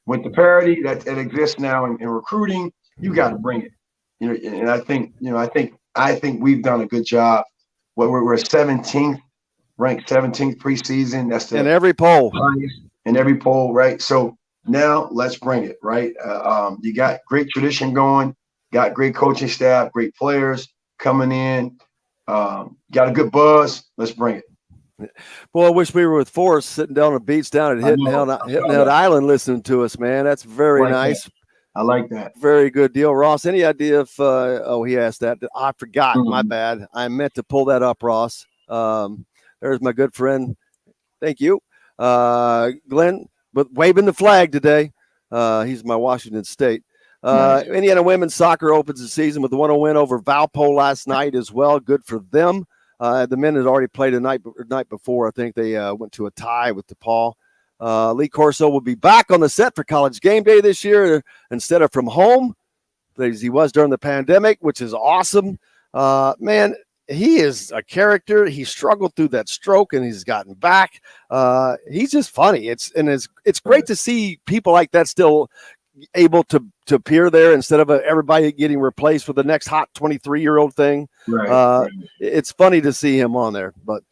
With the parity that exists now in recruiting, you got to bring it. And I think we've done a good job. We're 17th, ranked 17th preseason. That's in every poll. In every poll, right? So now let's bring it, right? You got great tradition going, got great coaching staff, great players coming in, got a good buzz. Let's bring it. Boy, I wish we were with Forrest sitting down on the beach down at Hitting Head Island listening to us, man. That's very nice. I like that. Very good deal. Ross, any idea if he asked that? I forgot. My bad. I meant to pull that up, Ross. There's my good friend. Thank you. Glenn, but waving the flag today. He's my Washington State. Nice. Indiana women's soccer opens the season with a 1-0 win over Valpo last night as well. Good for them. The men had already played the night before. I think they went to a tie with DePaul. Lee Corso will be back on the set for College Game Day this year instead of from home, as he was during the pandemic, which is awesome. Man, he is a character. He struggled through that stroke and he's gotten back. He's just funny. It's great to see people like that still able to appear there instead of everybody getting replaced with the next hot 23-year-old thing. Right. It's funny to see him on there, but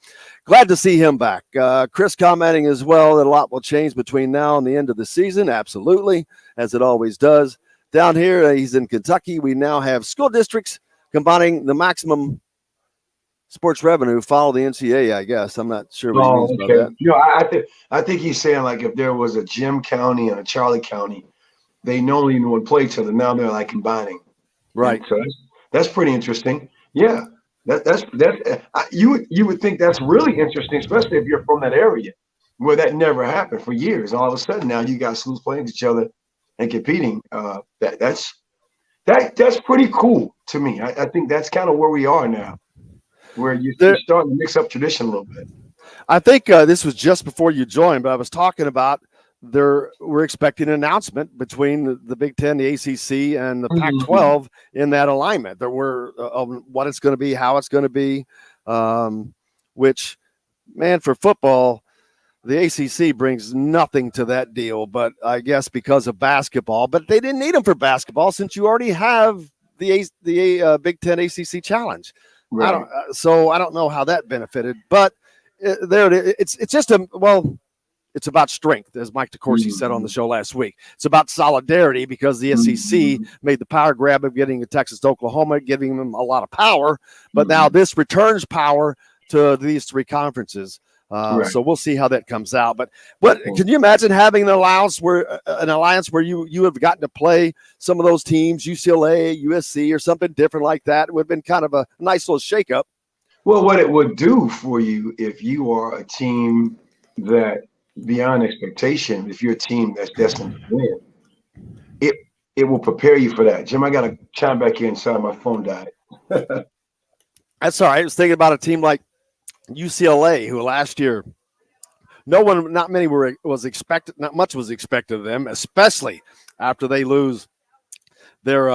glad to see him back. Chris commenting as well that a lot will change between now and the end of the season. Absolutely, as it always does. Down here, he's in Kentucky. We now have school districts combining the maximum sports revenue. Follow the NCAA, I guess. I'm not sure what he means by that. I think he's saying like if there was a Jim County and a Charlie County, they normally would play each other. Now they're like combining. Right. And so that's pretty interesting. Yeah. You would think that's really interesting, especially if you're from that area where that never happened for years. All of a sudden now you got schools playing each other and competing. That's pretty cool to me. I think that's kind of where we are now, where you're starting to mix up tradition a little bit. I think this was just before you joined, but I was talking about we're expecting an announcement between the Big Ten, the ACC, and the Pac-12 in that alignment. There were what it's going to be, how it's going to be, which, man, for football, the ACC brings nothing to that deal, but I guess because of basketball. But they didn't need them for basketball since you already have the Big Ten ACC Challenge. Right. I don't know how that benefited, but it's just it's about strength, as Mike DeCourcy said on the show last week. It's about solidarity because the SEC made the power grab of getting Texas to Oklahoma, giving them a lot of power. But now this returns power to these three conferences. So we'll see how that comes out. But can you imagine having an alliance where you have gotten to play some of those teams, UCLA, USC, or something different like that? It would have been kind of a nice little shakeup. Well, what it would do for you if you are a team that beyond expectation, if you're a team that's destined to win, it will prepare you for that. Jim, I got to chime back in. Sorry, my phone died. That's all right. I was thinking about a team like UCLA, who last year not much was expected of them, especially after they lose their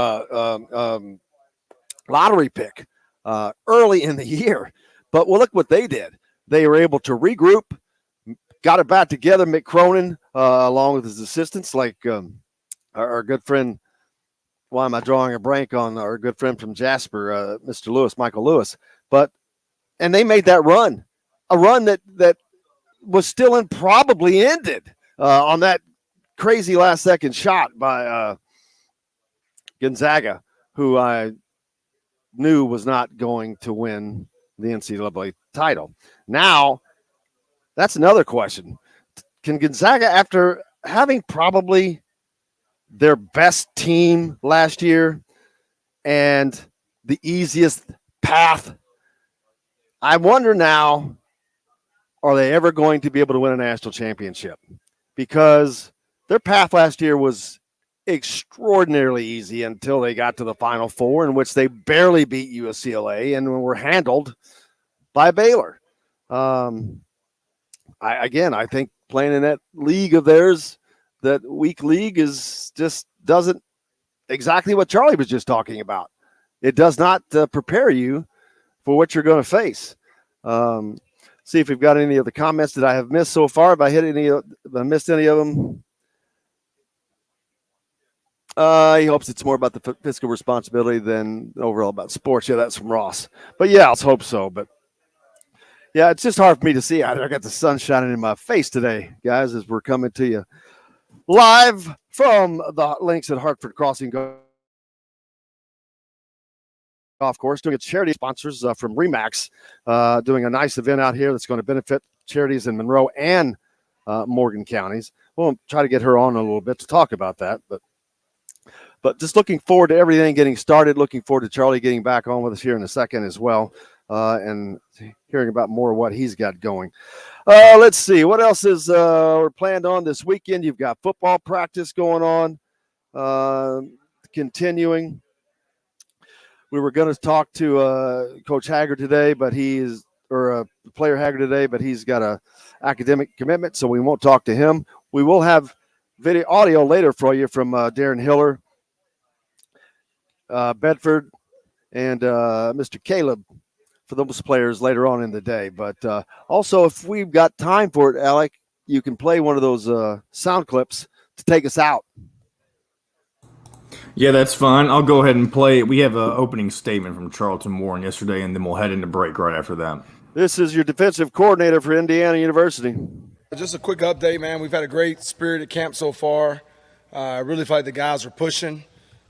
lottery pick early in the year. But look what they did. They were able to regroup, got it back together. Mick Cronin, along with his assistants, like our good friend. Why am I drawing a blank on our good friend from Jasper, Mr. Lewis, Michael Lewis? And they made that run, a run that was still and probably ended on that crazy last second shot by Gonzaga, who I knew was not going to win the NCAA title. Now, that's another question. Can Gonzaga, after having probably their best team last year and the easiest path, I wonder now, are they ever going to be able to win a national championship? Because their path last year was extraordinarily easy until they got to the Final Four, in which they barely beat UCLA and were handled by Baylor. I think playing in that league of theirs, that weak league, is just doesn't exactly what Charlie was just talking about. It does not prepare you for what you're going to face. See if we've got any of the comments that I have missed so far. If I missed any of them. He hopes it's more about the fiscal responsibility than overall about sports. Yeah, that's from Ross. But yeah, let's hope so. But yeah, it's just hard for me to see. I got the sun shining in my face today, guys, as we're coming to you live from the links at Hartford Crossing Golf Course, doing a charity sponsors from Remax, doing a nice event out here that's going to benefit charities in Monroe and Morgan counties. We'll try to get her on a little bit to talk about that, but just looking forward to everything getting started. Looking forward to Charlie getting back on with us here in a second as well, and hearing about more of what he's got going. Let's see what else is we're planned on this weekend. You've got football practice going on, continuing. We were going to talk to Coach Haggard today, but Player Haggard today, but he's got a academic commitment, so we won't talk to him. We will have audio later for you from Darren Hiller, Bedford, and Mr. Caleb for those players later on in the day. But also, if we've got time for it, Alec, you can play one of those sound clips to take us out. Yeah, that's fine. I'll go ahead and play it. We have an opening statement from Charlton Warren yesterday, and then we'll head into break right after that. This is your defensive coordinator for Indiana University. Just a quick update, man. We've had a great spirited camp so far. I really feel like the guys are pushing.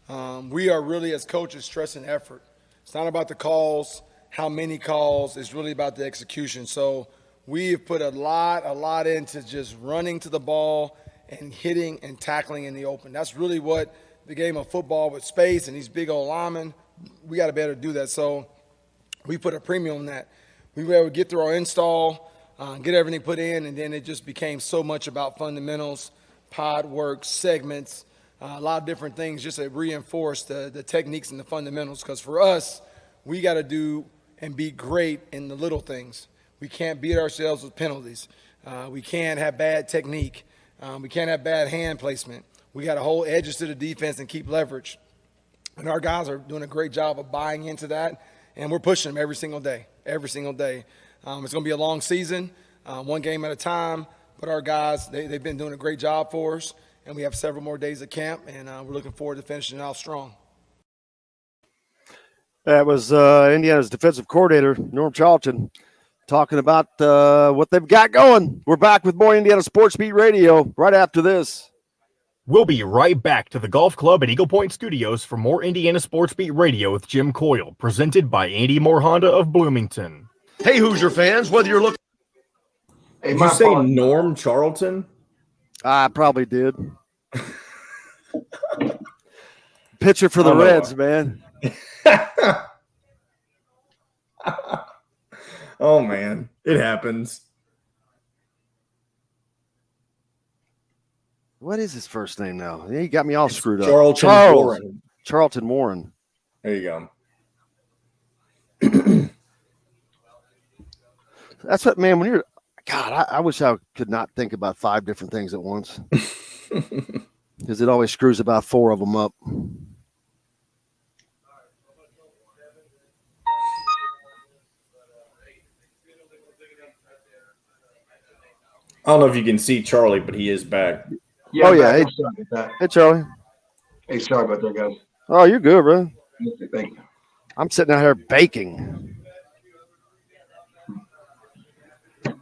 We are really, as coaches, stressing effort. It's not about the calls, how many calls. It's really about the execution. So we've put a lot into just running to the ball and hitting and tackling in the open. That's really what the game of football with space and these big old linemen, we got to be able to do that. So we put a premium on that. We were able to get through our install, get everything put in, and then it just became so much about fundamentals, pod work, segments, a lot of different things just to reinforce the techniques and the fundamentals. Because for us, we got to do and be great in the little things. We can't beat ourselves with penalties. We can't have bad technique. We can't have bad hand placement. We got to hold edges to the defense and keep leverage. And our guys are doing a great job of buying into that, and we're pushing them every single day. It's going to be a long season, one game at a time, but our guys, they've been doing a great job for us, and we have several more days of camp, and we're looking forward to finishing out strong. That was Indiana's defensive coordinator, Norm Charlton, talking about what they've got going. We're back with more Indiana Sports Beat Radio right after this. We'll be right back to the Golf Club at Eagle Point Studios for more Indiana Sports Beat Radio with Jim Coyle, presented by Andy Moore Honda of Bloomington. Hey, Hoosier fans, whether you're looking... Did you say Norm Charlton? I probably did. Pitcher for the Reds, man. Oh, man. It happens. What is his first name now? He got me all screwed up. Charlton Warren. There you go. That's what, man, when you're God, I wish I could not think about 5 different things at once, because it always screws about 4 of them up. I don't know if you can see Charlie, but he is back. Yeah, oh, yeah. Hey, Charlie. Hey, sorry about that, guys. Oh, you're good, bro. Thank you. I'm sitting out here baking.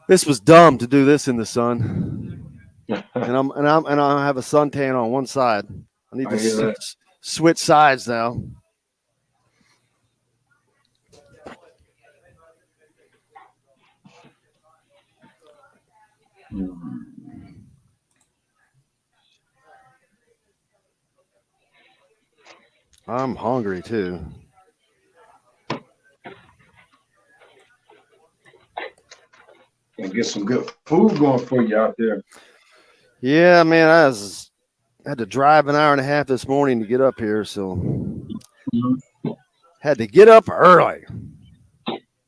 This was dumb to do this in the sun, and I have a suntan on one side. I need to switch sides now. I'm hungry too. And get some good food going for you out there. Yeah, man, I had to drive an hour and a half this morning to get up here, so had to get up early.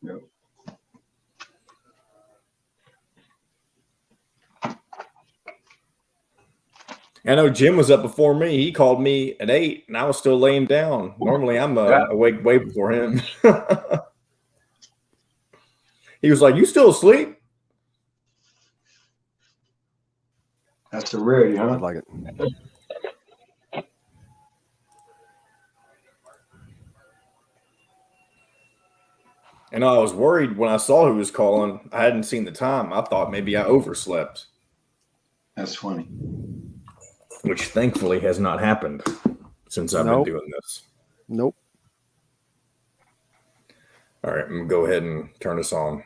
Yep. I know Jim was up before me. He called me at 8, and I was still laying down. Normally, I'm awake way before him. He was like, "You still asleep?" That's the rarity, huh? I like it. And I was worried when I saw who was calling. I hadn't seen the time. I thought maybe I overslept. That's funny. Which thankfully has not happened since I've been doing this. Nope. All right, I'm going to go ahead and turn this on.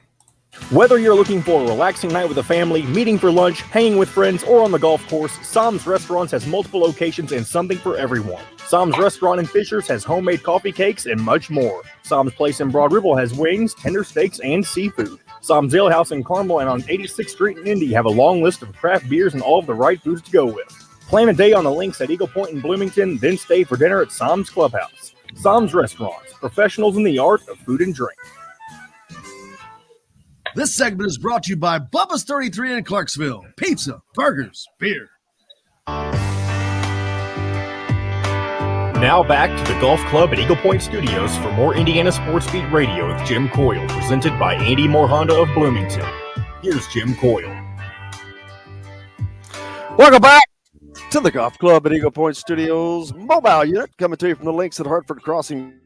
Whether you're looking for a relaxing night with the family, meeting for lunch, hanging with friends, or on the golf course, Sam's Restaurants has multiple locations and something for everyone. Sam's Restaurant in Fishers has homemade coffee cakes and much more. Sam's Place in Broad Ripple has wings, tender steaks, and seafood. Sam's Ale House in Carmel and on 86th Street in Indy have a long list of craft beers and all of the right foods to go with. Plan a day on the links at Eagle Point in Bloomington, then stay for dinner at Sam's Clubhouse. Sam's Restaurants, professionals in the art of food and drink. This segment is brought to you by Bubba's 33 in Clarksville. Pizza, burgers, beer. Now back to the Golf Club at Eagle Point Studios for more Indiana Sports Beat Radio with Jim Coyle, presented by Andy Moore Honda of Bloomington. Here's Jim Coyle. Welcome back to the Golf Club at Eagle Point Studios mobile unit, coming to you from the links at Hartford Crossing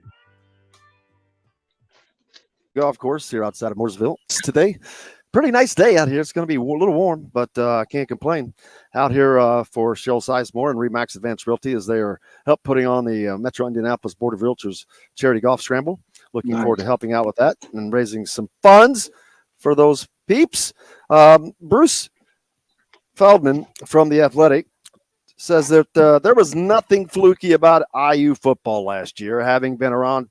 Golf Course here outside of Mooresville. Today, pretty nice day out here. It's going to be a little warm, but I can't complain. Out here for Cheryl Sizemore and Remax Advanced Realty as they are help putting on the Metro Indianapolis Board of Realtors Charity Golf Scramble. Looking forward to helping out with that and raising some funds for those peeps. Bruce Feldman from The Athletic says that there was nothing fluky about IU football last year, having been around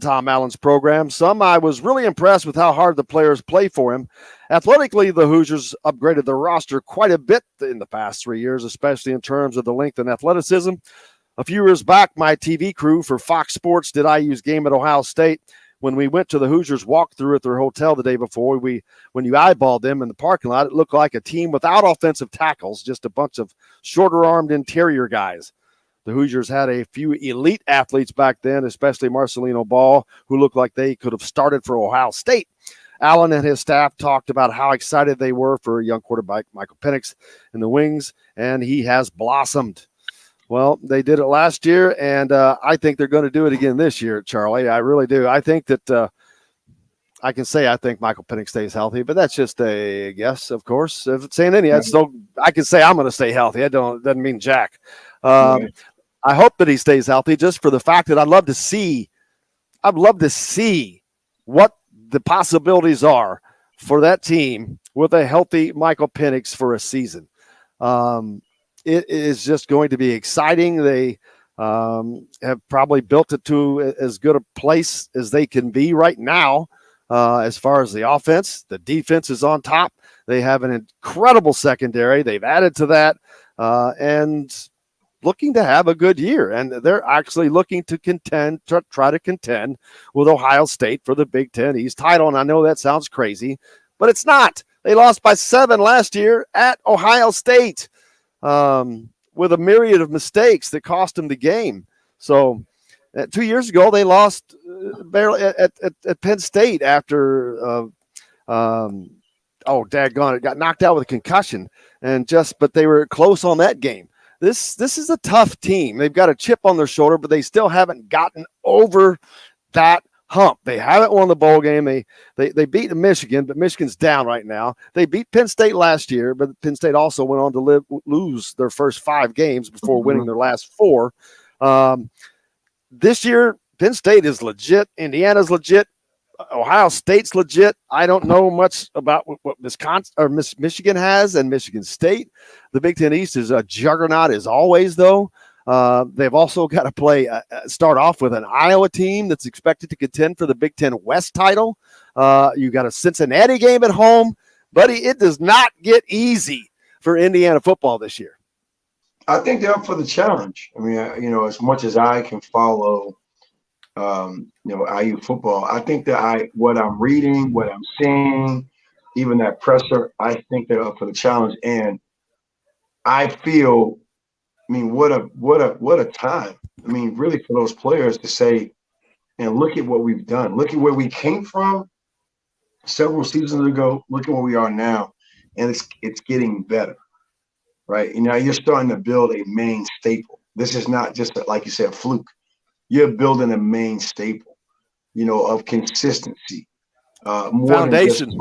Tom Allen's program. I was really impressed with how hard the players play for him. Athletically, the Hoosiers upgraded their roster quite a bit in the past 3 years, especially in terms of the length and athleticism. A few years back, my TV crew for Fox Sports did IU's game at Ohio State. When we went to the Hoosiers walkthrough at their hotel the day before, when you eyeballed them in the parking lot, it looked like a team without offensive tackles, just a bunch of shorter-armed interior guys. The Hoosiers had a few elite athletes back then, especially Marcelino Ball, who looked like they could have started for Ohio State. Allen and his staff talked about how excited they were for young quarterback Michael Penix in the wings, and he has blossomed. Well, they did it last year, and I think they're going to do it again this year, Charlie. I really do. I think that I can say I think Michael Penix stays healthy, but that's just a guess, of course. If it's saying any, I can say I'm going to stay healthy. It doesn't mean jack. I hope that he stays healthy just for the fact that I'd love to see what the possibilities are for that team with a healthy Michael Penix for a season. It is just going to be exciting. They have probably built it to as good a place as they can be right now as far as the offense. The defense is on top. They have an incredible secondary. They've added to that and looking to have a good year. And they're actually looking to try to contend with Ohio State for the Big Ten East title. And I know that sounds crazy, but it's not. They lost by 7 last year at Ohio State with a myriad of mistakes that cost them the game. So 2 years ago, they lost barely at Penn State after daggone it, got knocked out with a concussion, but they were close on that game. This is a tough team. They've got a chip on their shoulder, but they still haven't gotten over that hump. They haven't won the bowl game. They beat Michigan, but Michigan's down right now. They beat Penn State last year, but Penn State also went on to lose their first 5 games before winning their last 4. This year, Penn State is legit. Indiana's legit. Ohio State's legit. I don't know much about what Wisconsin or Michigan has and Michigan State. The Big Ten East is a juggernaut as always, though. They've also got to start off with an Iowa team that's expected to contend for the Big Ten West title. You got a Cincinnati game at home. Buddy, it does not get easy for Indiana football this year. I think they're up for the challenge. I mean, as much as I can follow, IU football, I think that what I'm reading, what I'm seeing, even that presser, I think they're up for the challenge. And I feel, what a time. Really for those players to say, and look at what we've done. Look at where we came from several seasons ago. Look at where we are now. And it's getting better. Right. You're starting to build a main staple. This is not just, like you said, a fluke. You're building a main staple, of consistency. More foundation.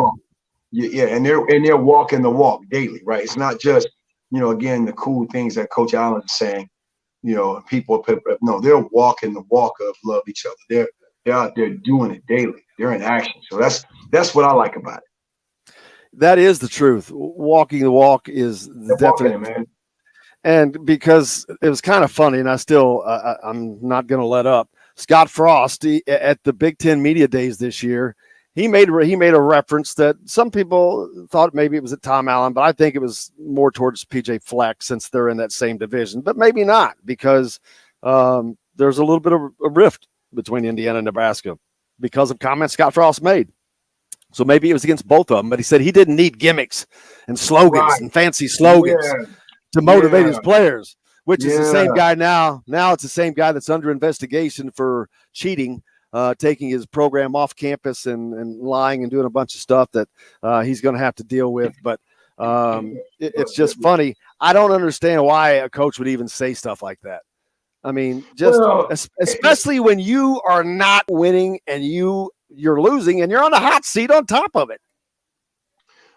And they're walking the walk daily, right? It's not just, again, the cool things that Coach Allen is saying, people, no, they're walking the walk of love each other. They're out there doing it daily. They're in action. So that's what I like about it. That is the truth. Walking the walk is definitely, man. And because it was kind of funny, and I'm not going to let up. Scott Frost at the Big Ten Media Days this year, he made a reference that some people thought maybe it was at Tom Allen, but I think it was more towards PJ Fleck since they're in that same division. But maybe not, because there's a little bit of a rift between Indiana and Nebraska because of comments Scott Frost made. So maybe it was against both of them, but he said he didn't need gimmicks and slogans and fancy slogans to motivate his players, which is the same guy now. Now it's the same guy that's under investigation for cheating, taking his program off campus and lying and doing a bunch of stuff that he's going to have to deal with. But it's just funny. I don't understand why a coach would even say stuff like that. Especially when you are not winning and you're losing and you're on the hot seat on top of it.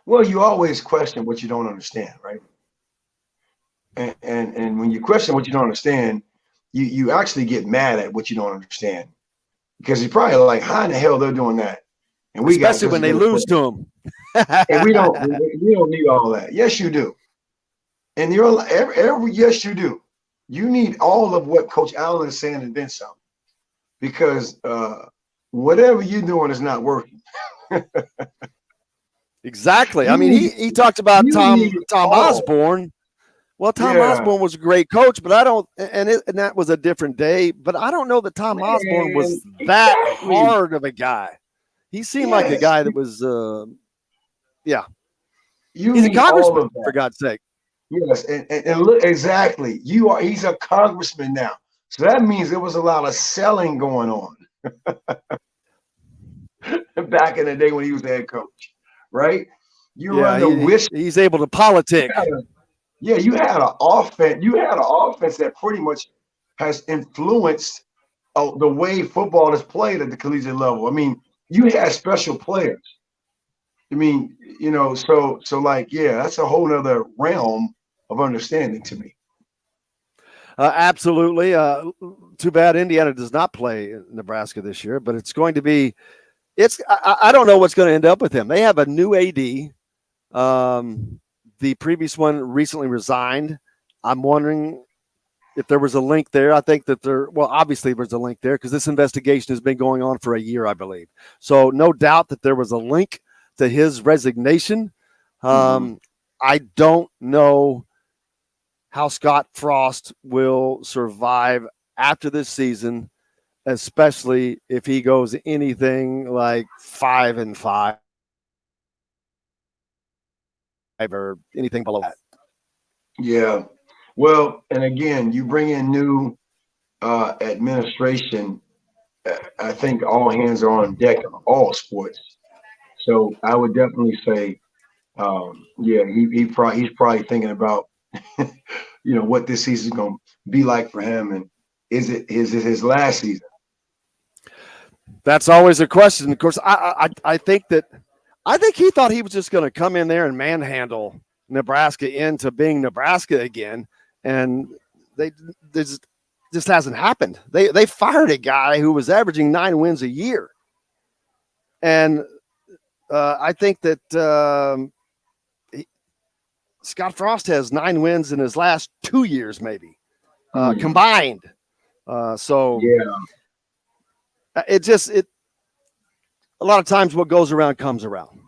Well, you always question what you don't understand, right? And when you question what you don't understand, you actually get mad at what you don't understand, because you're probably like, how in the hell they're doing that? And especially when they lose to them. And we don't need all that. Yes, you do. And you're yes, you do. You need all of what Coach Allen is saying and then some, because whatever you're doing is not working. Exactly. He talked about Tom Osborne. Well, Tom Osborne was a great coach, but and that was a different day. But I don't know that Tom Osborne was that hard of a guy. He seemed like a guy that was, he's a congressman, for God's sake. Yes, and look, exactly. He's a congressman now. So that means there was a lot of selling going on back in the day when he was the head coach, right? He's able to politic. You had an offense. You had an offense that pretty much has influenced the way football is played at the collegiate level. You had special players. So that's a whole nother realm of understanding to me. Absolutely. Too bad Indiana does not play Nebraska this year, but it's going to be. I don't know what's going to end up with him. They have a new AD. The previous one recently resigned. I'm wondering if there was a link there. I think that obviously there's a link there because this investigation has been going on for a year, I believe. So no doubt that there was a link to his resignation. I don't know how Scott Frost will survive after this season, especially if he goes anything like 5-5. or anything below that. Yeah. Well, and again, you bring in new administration. I think all hands are on deck in all sports. So I would definitely say, he's probably thinking about, what this season is going to be like for him, and is it his last season? That's always a question. Of course, I think he thought he was just going to come in there and manhandle Nebraska into being Nebraska again, and this just hasn't happened. They fired a guy who was averaging 9 wins a year, and I think that Scott Frost has 9 wins in his last 2 years, maybe combined. So yeah, a lot of times what goes around comes around.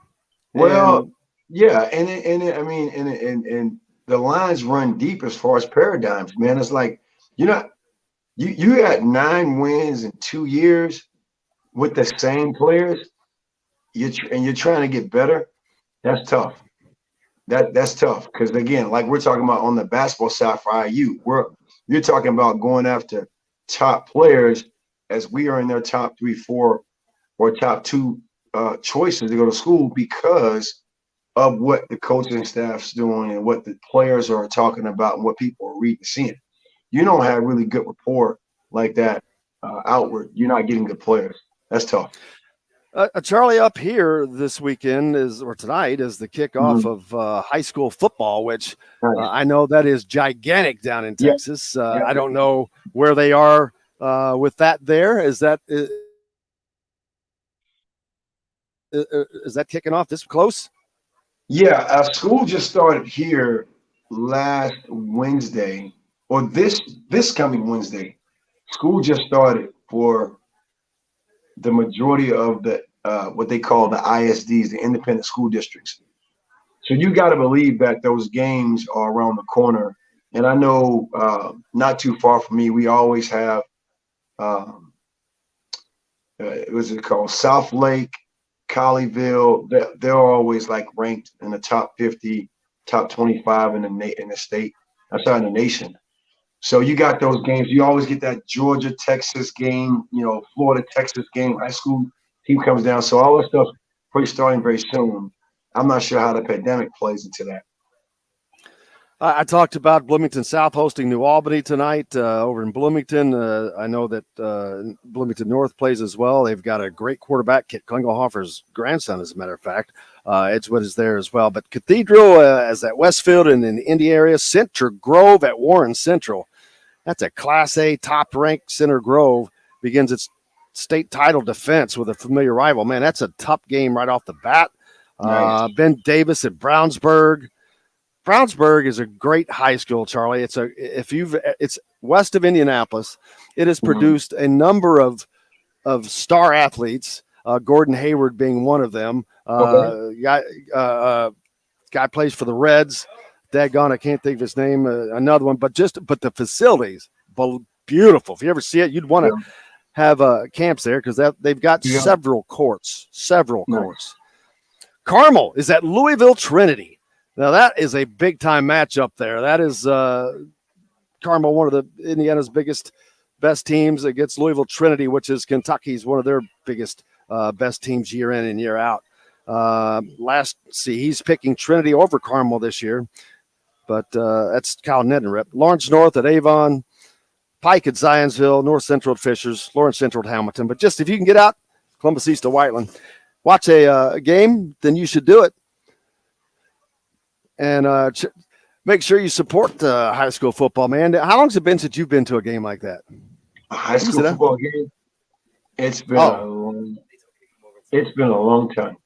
Well, yeah, and the lines run deep as far as paradigms, man. It's like, you got 9 wins in 2 years with the same players, you're trying to get better. That's tough. That's tough because, again, like we're talking about on the basketball side for IU, you're talking about going after top players as we are in their top 3, 4, or top 2 choices to go to school because of what the coaching staff's doing and what the players are talking about and what people are reading and seeing. You don't have really good rapport like that outward. You're not getting good players. That's tough. Charlie, up here this weekend tonight is the kickoff of high school football, which I know that is gigantic down in Texas. I don't know where they are with that there. Is that kicking off this close? Yeah, school just started here last Wednesday, or this coming Wednesday. School just started for the majority of the what they call the ISDs, the independent school districts. So you got to believe that those games are around the corner. And I know not too far from me, we always have what's it called? South Lake, Colleyville. They're always like ranked in the top 50, top 25 in the state. That's not in the nation. So you got those games. You always get that Georgia, Texas game, Florida, Texas game. High school team comes down. So all this stuff probably starting very soon. I'm not sure how the pandemic plays into that. I talked about Bloomington South hosting New Albany tonight over in Bloomington. I know that Bloomington North plays as well. They've got a great quarterback, Kit Klingelhofer's grandson, as a matter of fact. Edgewood is there as well. But Cathedral is at Westfield and in the Indy area. Center Grove at Warren Central. That's a Class A top-ranked Center Grove. Begins its state title defense with a familiar rival. Man, that's a tough game right off the bat. Nice. Ben Davis at Brownsburg. Brownsburg is a great high school, Charlie. It's west of Indianapolis. It has produced a number of star athletes. Gordon Hayward being one of them. Guy plays for the Reds. Daggone, I can't think of his name. Another one, but the facilities, beautiful. If you ever see it, you'd want to have camps there because they've got several courts. Courts. Carmel is at Louisville Trinity. Now that is a big time matchup there. That is Carmel, one of the Indiana's best teams, against Louisville Trinity, which is Kentucky's one of their biggest, best teams year in and year out. He's picking Trinity over Carmel this year, but that's Kyle Neddenrip. Lawrence North at Avon, Pike at Zionsville, North Central at Fishers, Lawrence Central at Hamilton. But just if you can get out, Columbus East to Whiteland, watch a game, then you should do it. And make sure you support high school football, man. How long has it been since you've been to a game like that? A high school football game? It's been a long time.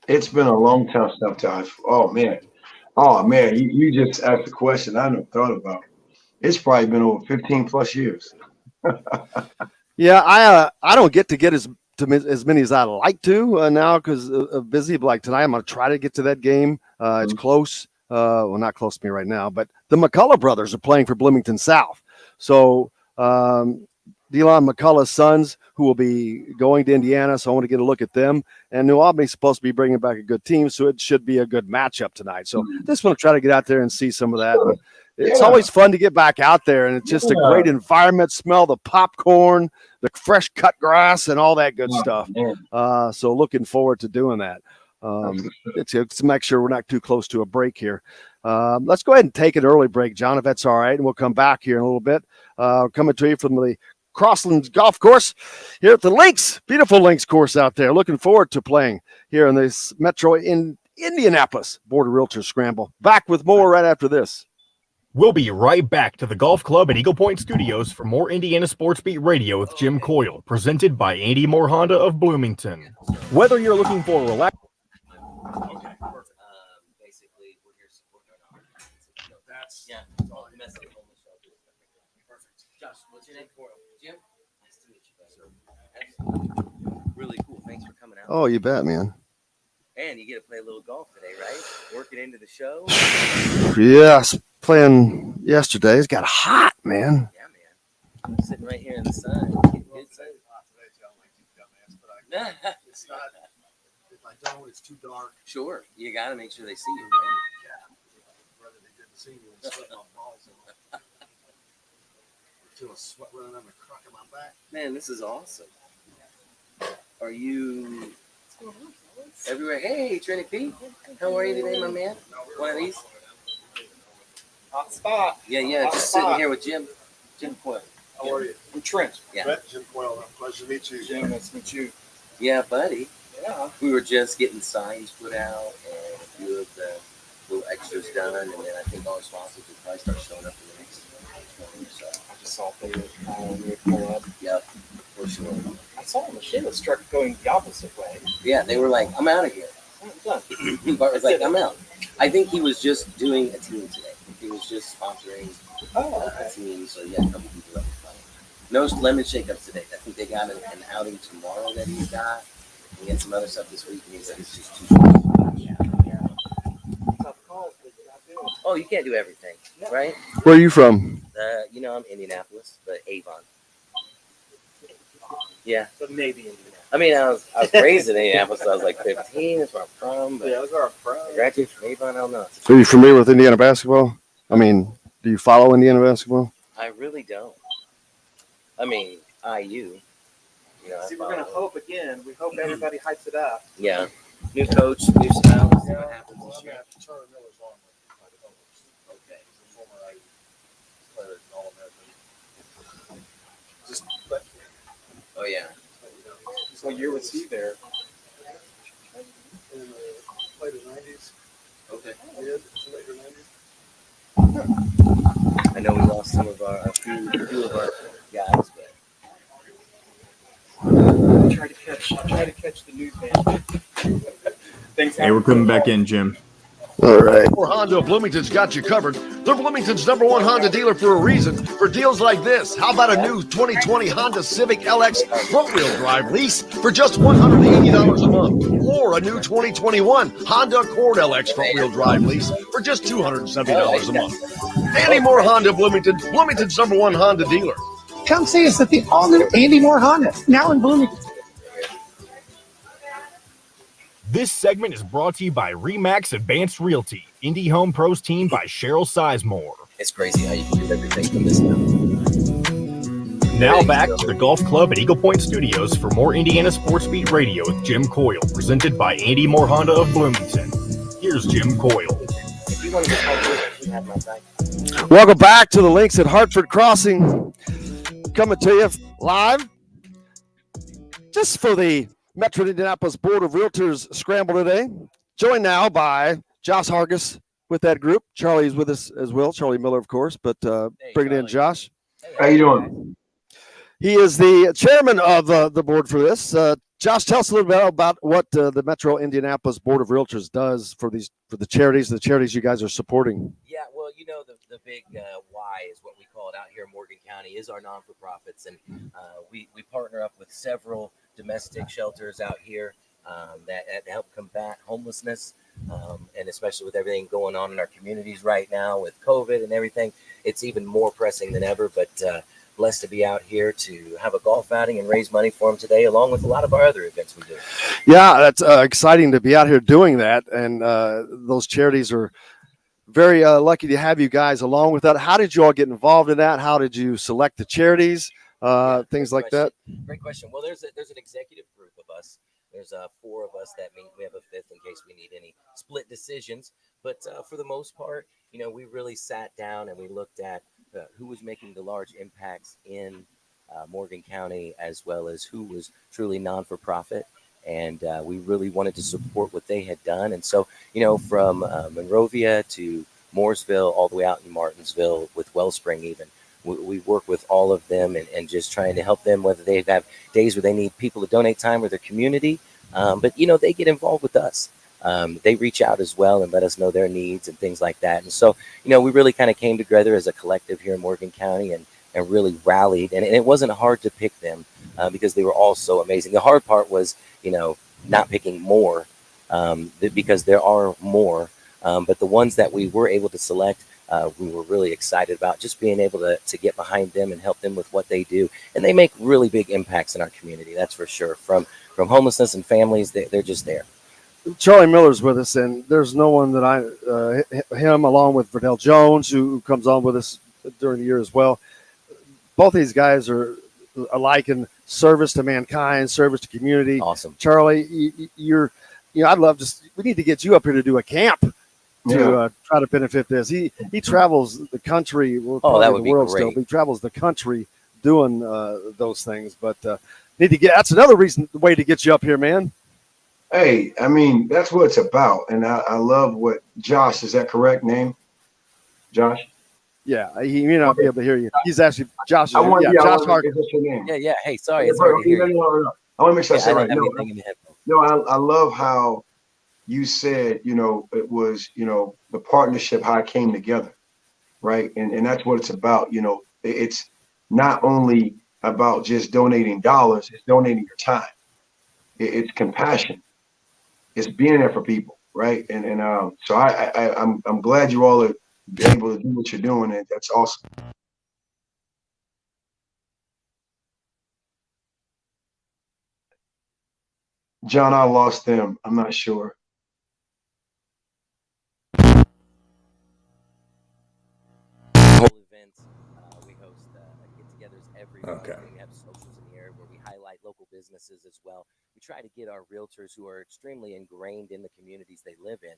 It's been a long time sometimes. Oh man, you just asked a question I never thought about. It's probably been over 15 plus years. Yeah, I don't get as many as I'd like to now because of busy. But like tonight, I'm going to try to get to that game. It's close. Well, not close to me right now, but the McCullough brothers are playing for Bloomington South. So Delon McCullough's sons, who will be going to Indiana. So I want to get a look at them. And New Albany's supposed to be bringing back a good team, so it should be a good matchup tonight. So just want to try to get out there and see some of that. And it's always fun to get back out there, and it's just a great environment. Smell the popcorn, the fresh cut grass, and all that good stuff. So looking forward to doing that. To make sure we're not too close to a break here. Let's go ahead and take an early break, John, if that's all right, and we'll come back here in a little bit. Coming to you from the Crosslands Golf Course here at the Links, beautiful Links course out there. Looking forward to playing here in this Metro in Indianapolis Board of Realtors Scramble. Back with more right after this. We'll be right back to the Golf Club at Eagle Point Studios for more Indiana Sports Beat Radio with Jim Coyle, presented by Andy Moore Honda of Bloomington. Whether you're looking for a relaxed Basically, we're here supporting our nonprofits. That's all the message of homeless shelters. Perfect. Josh, what's your name? Jim? Nice to meet you, sir. Really cool. Thanks for coming out. Oh, you bet, man. And you get to play a little golf today, right? Working into the show. Yes, playing yesterday. It's got hot, man. Yeah, man. I'm sitting right here in the sun. Getting good sun. It's not. If I don't, it's too dark. Sure. You got to make sure they see you, man. Brother, they didn't see me and sweat my balls off. Feel a sweat running on the crack of my back. Man, this is awesome. Are you everywhere? Hey, Trinity P. How are you today, my man? One of these? Hot spot. Yeah. Hot Just spot. sitting here with Jim Coyle. How are you? I'm Trent. Yeah. Brett, Jim Coyle. Pleasure to meet you. Jim, nice to meet you. Yeah, buddy. Yeah. We were just getting signs put out and a few of the little extras done, and then I think all our sponsors will probably start showing up in the next 20 or so. I just saw they pull up. Yep, for sure. I saw a machine that struck going the opposite way. Yeah, they were like, I'm out of here. I'm done. Bart was like, I'm out. I think he was just doing a team today. He was just sponsoring a team, so he had a couple people that were playing. No lemon shakeups today. I think they got an outing tomorrow that he's got. He had some other stuff this week, and he said it's just too short. Tough calls, but you gotta do it. Oh, you can't do everything, right? Where are you from? I'm Indianapolis, but Avon. Yeah. But maybe Indiana. I mean, I was raised in Indianapolis, so I was like 15. That's where I'm from. But Yeah, that's where I'm I from. graduated from Avon. I don't know. Are you familiar with Indiana basketball? I mean, do you follow Indiana basketball? I really don't. I mean, IU. See, we're gonna hope again. We hope everybody hypes it up. Yeah. New coach, new style. We'll see what happens this year. Charlie Miller's on my co-host. Okay. He's a former IU player, an All-American. Just let Oh, yeah. you know. What year was he there? In the later 90s. Okay. Later 90s. I know we lost some of a few of our guys, but Try to catch the news, man. Thanks. Hey, we're coming back in, Jim. All right. Honda of Bloomington's got you covered. They're Bloomington's #1 Honda dealer for a reason. For deals like this, how about a new 2020 Honda Civic LX front-wheel drive lease for just $180 a month, or a new 2021 Honda Accord LX front-wheel drive lease for just $270 a month. Andy Moore Honda of Bloomington, Bloomington's #1 Honda dealer. Come see us at the all-new Andy Moore Honda, now in Bloomington. This segment is brought to you by Remax Advanced Realty, Indie Home Pros team by Cheryl Sizemore. it's crazy how you can do everything from this now. Now back to the Golf Club at Eagle Point Studios for more Indiana Sports Beat Radio with Jim Coyle, presented by Andy Moore Honda of Bloomington. Here's Jim Coyle. If you want to get help, you have my back. Welcome back to the Links at Hartford Crossing. Coming to you live just for the Metro Indianapolis Board of Realtors Scramble today. Joined now by Josh Hargis with that group. Charlie's with us as well. Charlie Miller, of course, but bringing in Josh. How you doing? He is the chairman of the board for this. Josh, tell us a little bit about what the Metro Indianapolis Board of Realtors does for the charities you guys are supporting. Yeah, well, you know, the big why is what we call it out here in Morgan County is our non-for-profits. And we partner up with several domestic shelters out here that help combat homelessness. And especially with everything going on in our communities right now with COVID and everything, it's even more pressing than ever. But blessed to be out here to have a golf outing and raise money for them today, along with a lot of our other events we do. Yeah, that's exciting to be out here doing that. And those charities are very lucky to have you guys along with that. How did you all get involved in that? How did you select the charities? Things like that. Great question. Well, there's an executive group of us. There's 4 of us that meet. We have a 5th in case we need any split decisions. But for the most part, we really sat down and we looked at who was making the large impacts in Morgan County, as well as who was truly non-for-profit. And we really wanted to support what they had done. And so, from Monrovia to Mooresville, all the way out in Martinsville with Wellspring even, we work with all of them and just trying to help them, whether they have days where they need people to donate time with their community. But, they get involved with us. They reach out as well and let us know their needs and things like that. And so, we really kind of came together as a collective here in Morgan County and really rallied. And it wasn't hard to pick them because they were all so amazing. The hard part was, not picking more because there are more. But the ones that we were able to select, we were really excited about just being able to get behind them and help them with what they do. And they make really big impacts in our community, that's for sure. From homelessness and families, they're just there. Charlie Miller's with us, and there's no one that him along with Verdell Jones, who comes on with us during the year as well. Both these guys are alike in service to mankind, service to community. Awesome. Charlie, I'd love we need to get you up here to do a camp to try to benefit this. He travels the country. That would be world great. Still. He travels the country doing those things, but need to get. That's another way to get you up here, man. Hey, I mean, that's what it's about. And I love what Josh, is that correct name? Josh? Yeah, he may not be able to hear you. He's actually Josh. Josh Hart. Yeah. Hey, sorry. It's hard to hear you. I want to make sure I say I right. don't have anything in the headphones. No, I love how you said, it was, the partnership, how it came together, right? And that's what it's about. It's not only about just donating dollars, it's donating your time. It's compassion. It's being there for people, right? And so I'm glad you all are able to do what you're doing, and that's awesome. John, I lost them. I'm not sure. Whole event, we host get-togethers every month. We have socials in the area where we highlight local businesses as well. We try to get our realtors who are extremely ingrained in the communities they live in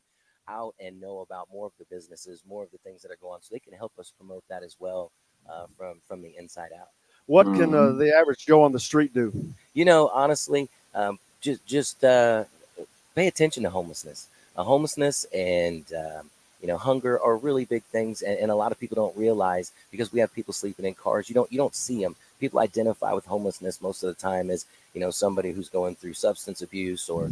out and know about more of the businesses, more of the things that are going on, so they can help us promote that as well from the inside out. What can the average Joe on the street do? Honestly, just pay attention to homelessness. Homelessness and hunger are really big things, and a lot of people don't realize, because we have people sleeping in cars. You don't see them. People identify with homelessness most of the time as somebody who's going through substance abuse or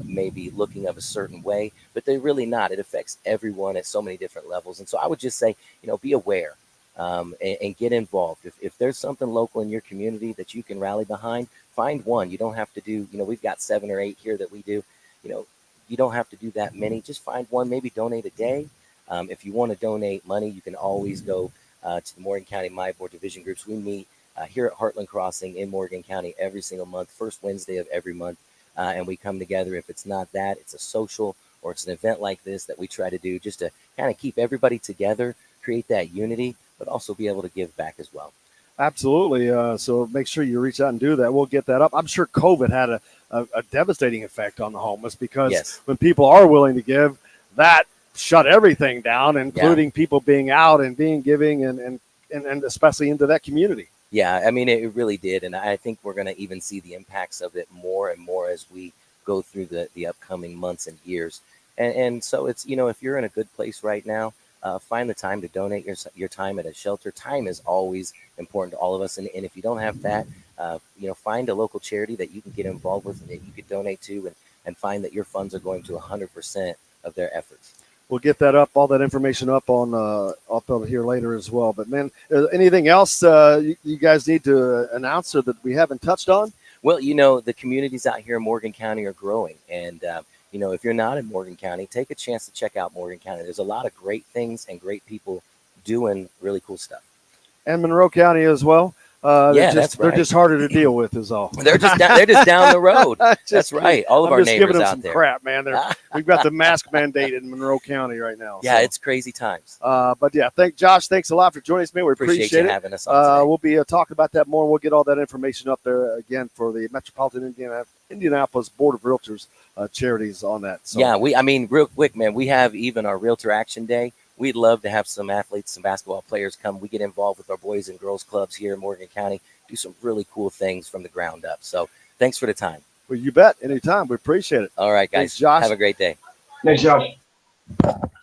maybe looking of a certain way, but they're really not. It affects everyone at so many different levels, and so I would just say be aware and get involved. If there's something local in your community that you can rally behind, find one. You don't have to do we've got 7 or 8 here that we do. You don't have to do that many. Just find one, maybe donate a day. If you want to donate money, you can always go to the Morgan County My Board Division groups. We meet here at Heartland Crossing in Morgan County every single month, first Wednesday of every month. And we come together. If it's not that, it's a social or it's an event like this that we try to do just to kind of keep everybody together, create that unity, but also be able to give back as well. Absolutely. So make sure you reach out and do that. We'll get that up. I'm sure COVID had a devastating effect on the homeless, because when people are willing to give, that shut everything down, including people being out and being giving and especially into that community. Yeah, I mean, it really did. And I think we're going to even see the impacts of it more and more as we go through the upcoming months and years. And so it's, if you're in a good place right now, find the time to donate your time at a shelter. Time is always important to all of us. And if you don't have that, find a local charity that you can get involved with and that you could donate to and find that your funds are going to 100% of their efforts. We'll get that up, all that information up on here later as well. But man, anything else you guys need to announce or that we haven't touched on? Well, the communities out here in Morgan County are growing. And, if you're not in Morgan County, take a chance to check out Morgan County. There's a lot of great things and great people doing really cool stuff. And Monroe County as well. That's right. They're just harder to deal with, is all. They're just down the road. That's right. All of our neighbors giving them out some there. Crap, man. We've got the mask mandate in Monroe County right now. Yeah, so. it's crazy times. But yeah, Josh. Thanks a lot for joining us, man. We appreciate you it. having us on today. We'll be talking about that more. We'll get all that information up there again for the Metropolitan Indianapolis Board of Realtors charities on that. So. Yeah, real quick, man, we have even our Realtor Action Day. We'd love to have some athletes, some basketball players come. We get involved with our boys and girls clubs here in Morgan County, do some really cool things from the ground up. So thanks for the time. Well, you bet. Anytime. We appreciate it. All right, guys. Thanks, Josh. Have a great day. Thanks, Josh.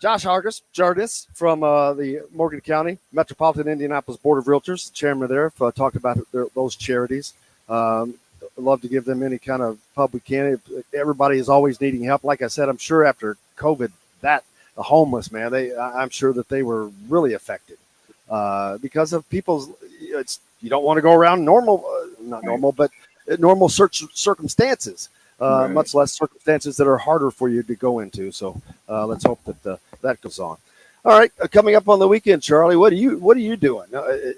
Josh Jardis from the Morgan County Metropolitan Indianapolis Board of Realtors, chairman there, talked about those charities. Love to give them any kind of help we can. Everybody is always needing help. Like I said, I'm sure after COVID, the homeless, man, I'm sure that they were really affected because of people's. You don't want to go around normal circumstances, Right. much less circumstances that are harder for you to go into. So let's hope that that goes on. All right, coming up on the weekend, Charlie, what are you doing?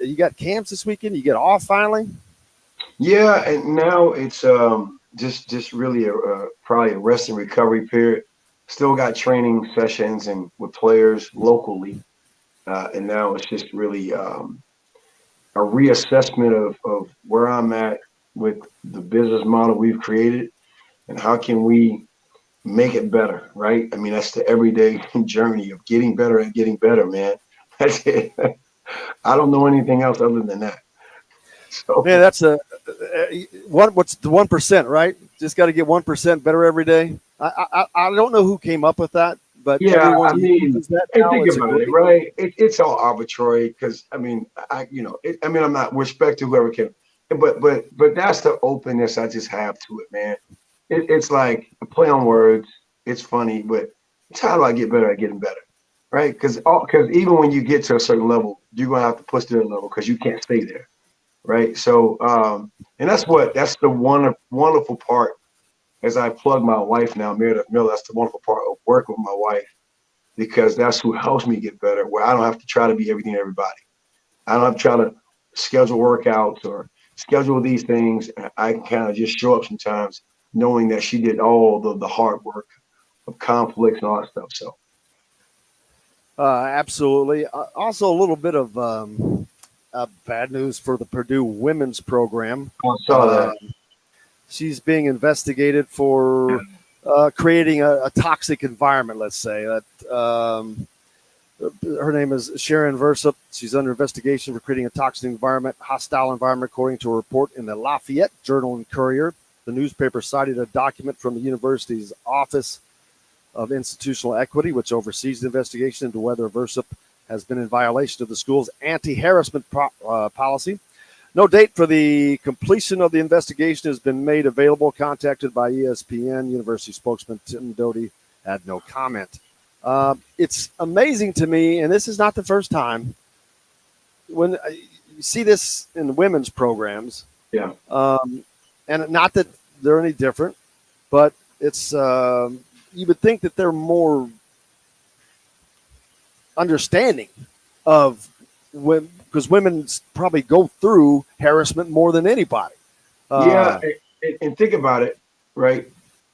You got camps this weekend? You get off finally? Yeah, and now it's just really probably a rest and recovery period. Still got training sessions and with players locally, and now it's just really a reassessment of where I'm at with the business model we've created and how can we make it better, right? I mean, that's the everyday journey of getting better and getting better, man. That's it. I don't know anything else other than that. So, man, that's what's the 1%, right? Just got to get 1% better every day. I don't know who came up with that, but yeah, everyone I mean, uses that and now. think It's about it, right? It's all arbitrary because I'm not respect to whoever can, but that's the openness I just have to it, man. It's like a play on words. It's funny, but it's how do I get better at getting better, right? Because even when you get to a certain level, you're gonna have to push to a level because you can't stay there, right? So, and that's the wonderful part. As I plug my wife now, Meredith Miller, that's the wonderful part of working with my wife because that's who helps me get better, where I don't have to try to be everything to everybody. I don't have to try to schedule workouts or schedule these things. I can kind of just show up sometimes knowing that she did all the hard work of conflicts and all that stuff. So, absolutely. Also, a little bit of bad news for the Purdue women's program. I saw that. She's being investigated for creating a toxic environment, let's say. Her name is Sharon Versup. She's under investigation for creating a toxic environment, hostile environment, according to a report in the Lafayette Journal and Courier. The newspaper cited a document from the university's Office of Institutional Equity, which oversees the investigation into whether Versup has been in violation of the school's anti-harassment policy. No date for the completion of the investigation has been made available. Contacted by ESPN, university spokesman Tim Doty had no comment. It's amazing to me, and this is not the first time, when you see this in women's programs. Yeah. And not that they're any different, but it's you would think that they're more understanding of when, because women probably go through harassment more than anybody. Yeah, and think about it, right?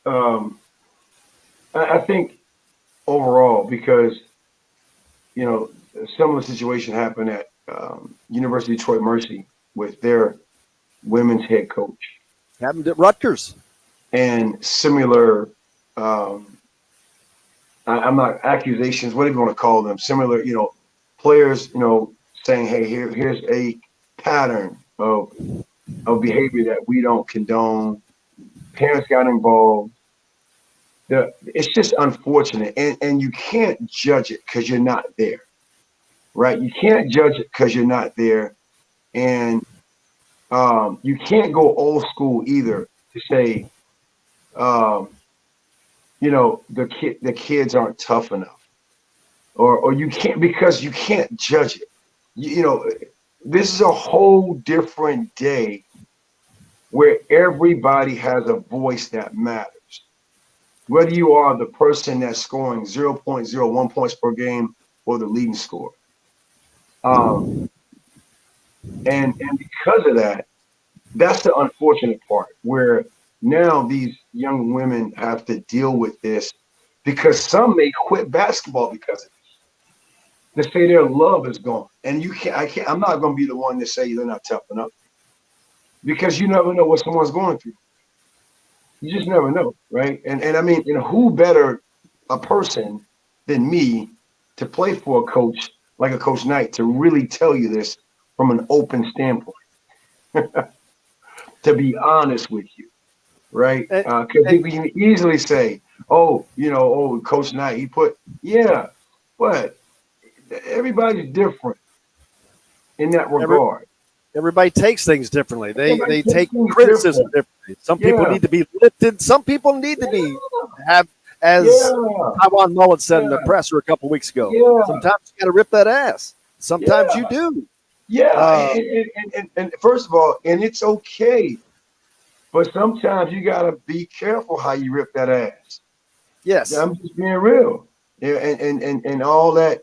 I think overall, because a similar situation happened at University of Detroit Mercy with their women's head coach. Happened at Rutgers. And similar, I'm not accusations, whatever you want to call them, similar, players, saying, hey, here's a pattern of behavior that we don't condone. Parents got involved. It's just unfortunate. And you can't judge it because you're not there, right? You can't judge it because you're not there. And you can't go old school either to say, the kids aren't tough enough. Or you can't, because you can't judge it. This is a whole different day where everybody has a voice that matters. Whether you are the person that's scoring 0.01 points per game or the leading scorer. And because of that, that's the unfortunate part where now these young women have to deal with this because some may quit basketball because of this. They say their love is gone. And I'm not going to be the one to say they're not tough enough because you never know what someone's going through. You just never know, right? And I mean, who better a person than me to play for a coach like a Coach Knight to really tell you this from an open standpoint, to be honest with you, right? Because we can easily say, oh, Coach Knight, but everybody's different in that regard. Everybody takes things differently. They take criticism differently. Some people need to be lifted. Some people need to be as Taiwan Mullet said in the presser a couple weeks ago. Sometimes you got to rip that ass. Sometimes you do. And first of all, and it's okay, but sometimes you got to be careful how you rip that ass. Yes, I'm just being real. And all that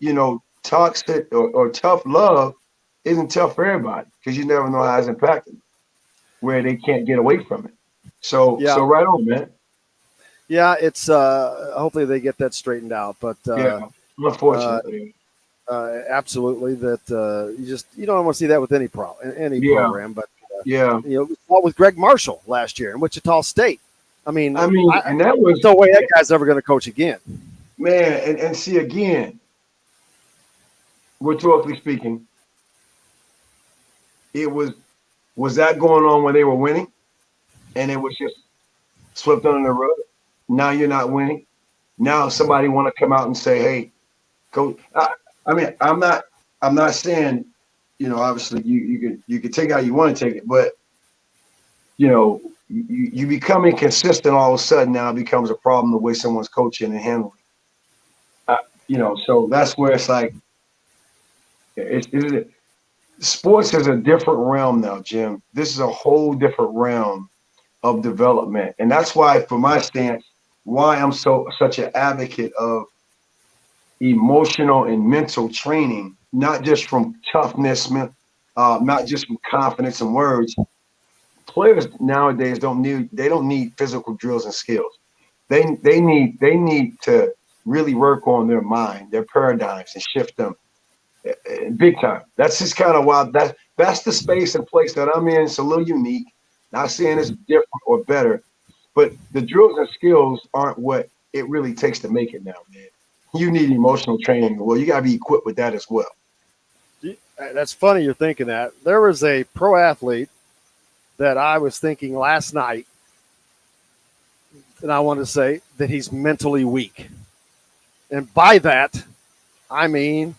toxic or tough love isn't tough for everybody because you never know how it's impacted where they can't get away from it. So right on, man. Yeah, it's hopefully they get that straightened out. But unfortunately, absolutely that you don't want to see that with any program. But with Greg Marshall last year in Wichita State. I mean, and that was no way that guy's ever going to coach again. Man, and see again, rhetorically speaking, it was that going on when they were winning, and it was just swept under the rug. Now you're not winning. Now somebody want to come out and say, "Hey, coach." I mean, I'm not saying, obviously you can take it how you want to take it, but you become inconsistent all of a sudden. Now it becomes a problem the way someone's coaching and handling. So that's where it's like, sports is a different realm now, Jim. This is a whole different realm of development. And that's why, for my stance, why I'm such an advocate of emotional and mental training, not just from toughness, not just from confidence and words. Players nowadays don't need physical drills and skills. They need to really work on their mind, their paradigms, and shift them big time. That's just kind of why that's the space and place that I'm in. It's a little unique. Not saying it's different or better, but the drills and skills aren't what it really takes to make it now, man. You need emotional training. Well, you got to be equipped with that as well. That's funny you're thinking that. There was a pro athlete that I was thinking last night, and I want to say that he's mentally weak. And by that, I mean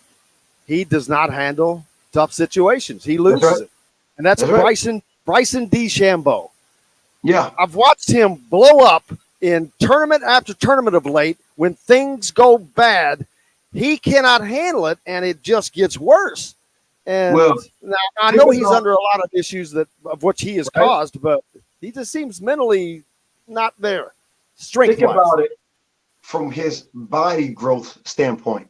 he does not handle tough situations. He loses it. And that's Bryson DeChambeau. Yeah. I've watched him blow up in tournament after tournament of late. When things go bad, he cannot handle it, and it just gets worse. And now I know he's under a lot of issues of which he has caused, but he just seems mentally not there. Strength-wise. Think about it from his body growth standpoint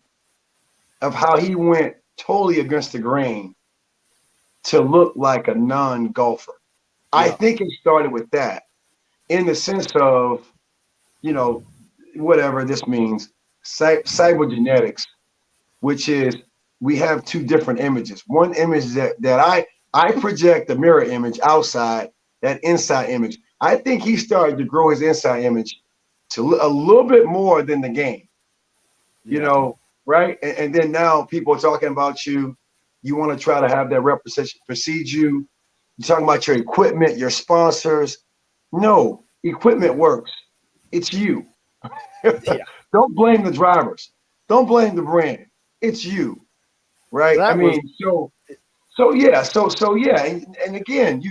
of how he went totally against the grain to look like a non-golfer. Yeah. I think it started with that in the sense of, whatever this means, cybergenetics, which is we have two different images. One image that I project the mirror image outside, that inside image. I think he started to grow his inside image to a little bit more than the game, right? And then now people are talking about you. You want to try to have that representation precede you. You're talking about your equipment, your sponsors. No, equipment works. It's you. Don't blame the drivers. Don't blame the brand. It's you, right? So yeah. And again,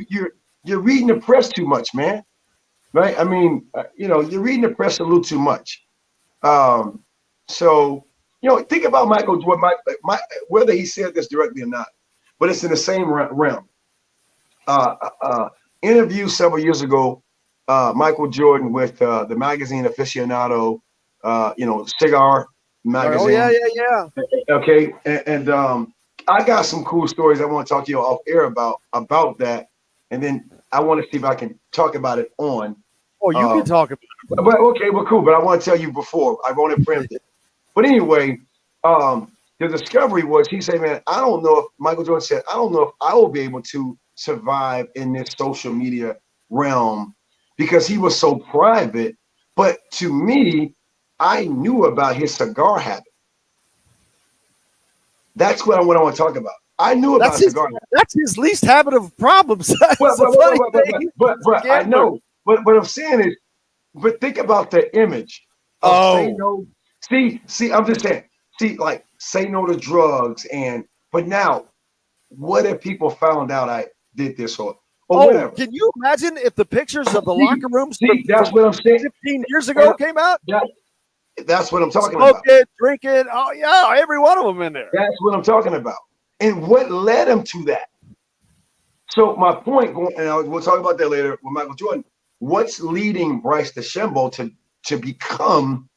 you're reading the press too much, man. Right? I mean, you're reading the press a little too much. Think about Michael Jordan, whether he said this directly or not, but it's in the same realm. Interview several years ago, Michael Jordan with the magazine Aficionado, Cigar magazine. Oh, yeah. Okay. And I got some cool stories I want to talk to you off air about that, and then I want to see if I can talk about it on. Oh, you can talk about it. But okay, well, cool. But I want to tell you before I want to preempt it. But anyway, the discovery was he said, "Man, I don't know if Michael Jordan said I don't know if I will be able to survive in this social media realm because he was so private." But to me, I knew about his cigar habit. That's what I want to talk about. I knew about cigar habit. That's his least habit of problems. But I know. But what I'm saying is, but think about the image. Say no. See, I'm just saying. See, like say no to drugs but now, what if people found out I did this or whatever? Can you imagine if the pictures of the locker rooms that's what I'm saying. 15 years ago came out? That's what I'm talking about. Smoking, drinking, every one of them in there. That's what I'm talking about. And what led him to that? So my point, and we'll talk about that later with Michael Jordan. What's leading Bryce DeChambeau to become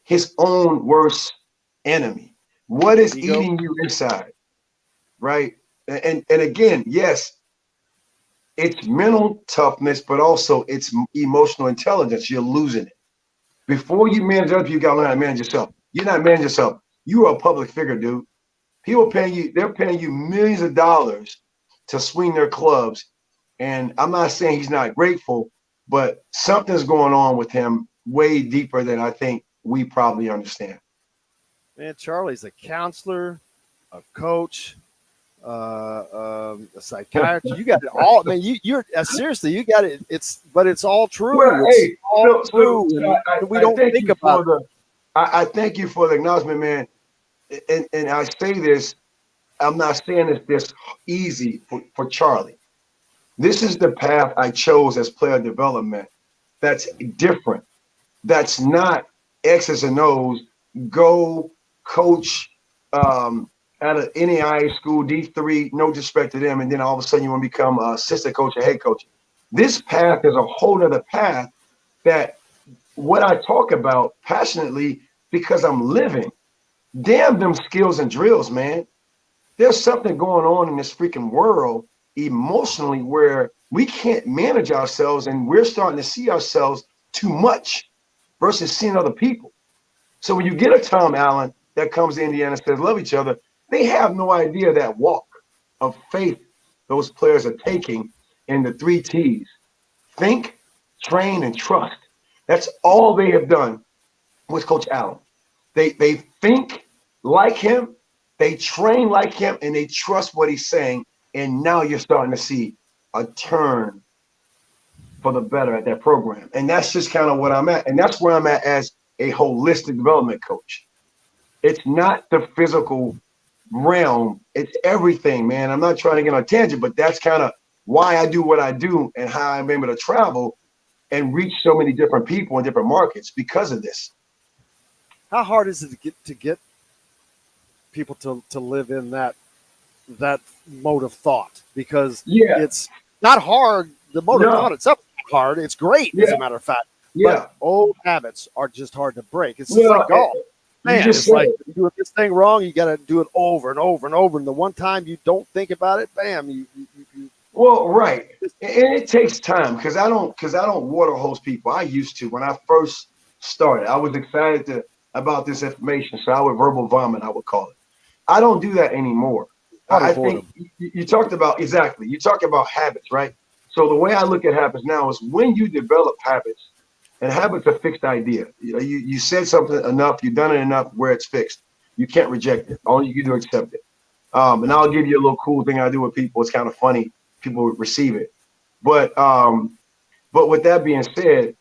his own worst enemy? What is eating you inside? Right? And again, yes, it's mental toughness, but also it's emotional intelligence. You're losing it. Before you manage up, you got to learn how to manage yourself. You're not managing yourself. You are a public figure, dude. People paying you, they're paying you millions of dollars to swing their clubs. And I'm not saying he's not grateful, but something's going on with him way deeper than I think we probably understand. Man, Charlie's a counselor, a coach, a psychiatrist. You got it all. Man, you're seriously, you got it. It's all true. Well, it's all true. We don't think about it. I thank you for the acknowledgement, man. And I say this, I'm not saying it's this easy for Charlie. This is the path I chose as player development. That's different. That's not X's and O's. Go coach at an NAIA school, D3, no disrespect to them, and then all of a sudden you want to become an assistant coach or head coach. This path is a whole other path that what I talk about passionately because I'm living. Damn them skills and drills, man. There's something going on in this freaking world emotionally where we can't manage ourselves and we're starting to see ourselves too much versus seeing other people. So when you get a Tom Allen that comes to Indiana and says love each other, they have no idea that walk of faith those players are taking in the 3 T's. Think, train, and trust. That's all they have done with Coach Allen. They think like him, they train like him, and they trust what he's saying. And now you're starting to see a turn for the better at that program. And that's just kind of what I'm at. And that's where I'm at as a holistic development coach. It's not the physical realm. It's everything, man. I'm not trying to get on a tangent, but that's kind of why I do what I do and how I'm able to travel and reach so many different people in different markets because of this. How hard is it to get people to live in that mode of thought? Because it's not hard. The mode of thought itself is hard. It's great, as a matter of fact. But old habits are just hard to break. It's just like golf. Man, it's like you're doing this thing wrong, you got to do it over and over and over. And the one time you don't think about it, bam, you Well, right. And it takes time because I don't water hose people. I used to when I first started. I was excited about this information, so I would verbal vomit, I would call it. I don't do that anymore. I think you talked about you talk about habits, right? So the way I look at habits now is when you develop habits, and habits are a fixed idea. You said something enough, you've done it enough where it's fixed. You can't reject it. All you can do is accept it. And I'll give you a little cool thing I do with people. It's kind of funny. People receive it. But with that being said,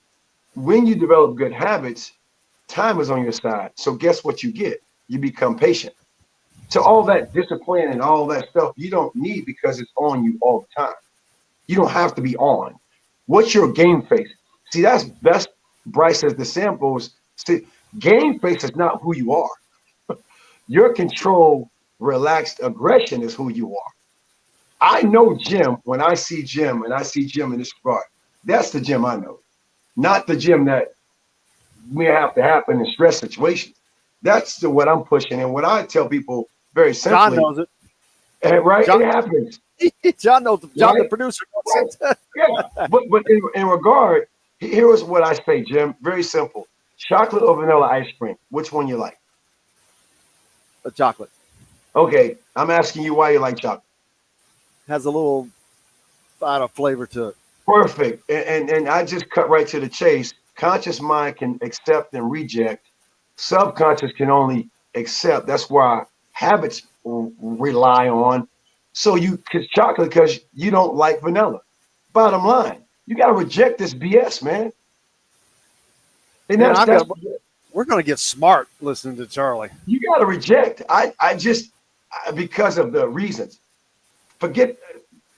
when you develop good habits, time is on your side. So guess what you get? You become patient. So all that discipline and all that stuff you don't need because it's on you all the time. You don't have to be on. What's your game face? See, that's Bryce says the samples. See, game face is not who you are. Your control, relaxed aggression is who you are. I know Jim when I see Jim and I see Jim in this regard. That's the Jim I know, not the Jim that may have to happen in stress situations. That's what I'm pushing. And what I tell people very simply. John knows it. Right? John, it happens. John knows. John, Right? the producer. Right. Yeah. But in regard, here's what I say, Jim. Very simple. Chocolate or vanilla ice cream? Which one you like? The chocolate. Okay. I'm asking you why you like chocolate. Has a little flavor to it. Perfect. And I just cut right to the chase. Conscious mind can accept and reject. Subconscious can only accept. That's why habits rely on. So cause chocolate because you don't like vanilla. Bottom line, you got to reject this BS, man. And we're going to get smart listening to Charlie. You got to reject. I just, because of the reasons. Forget,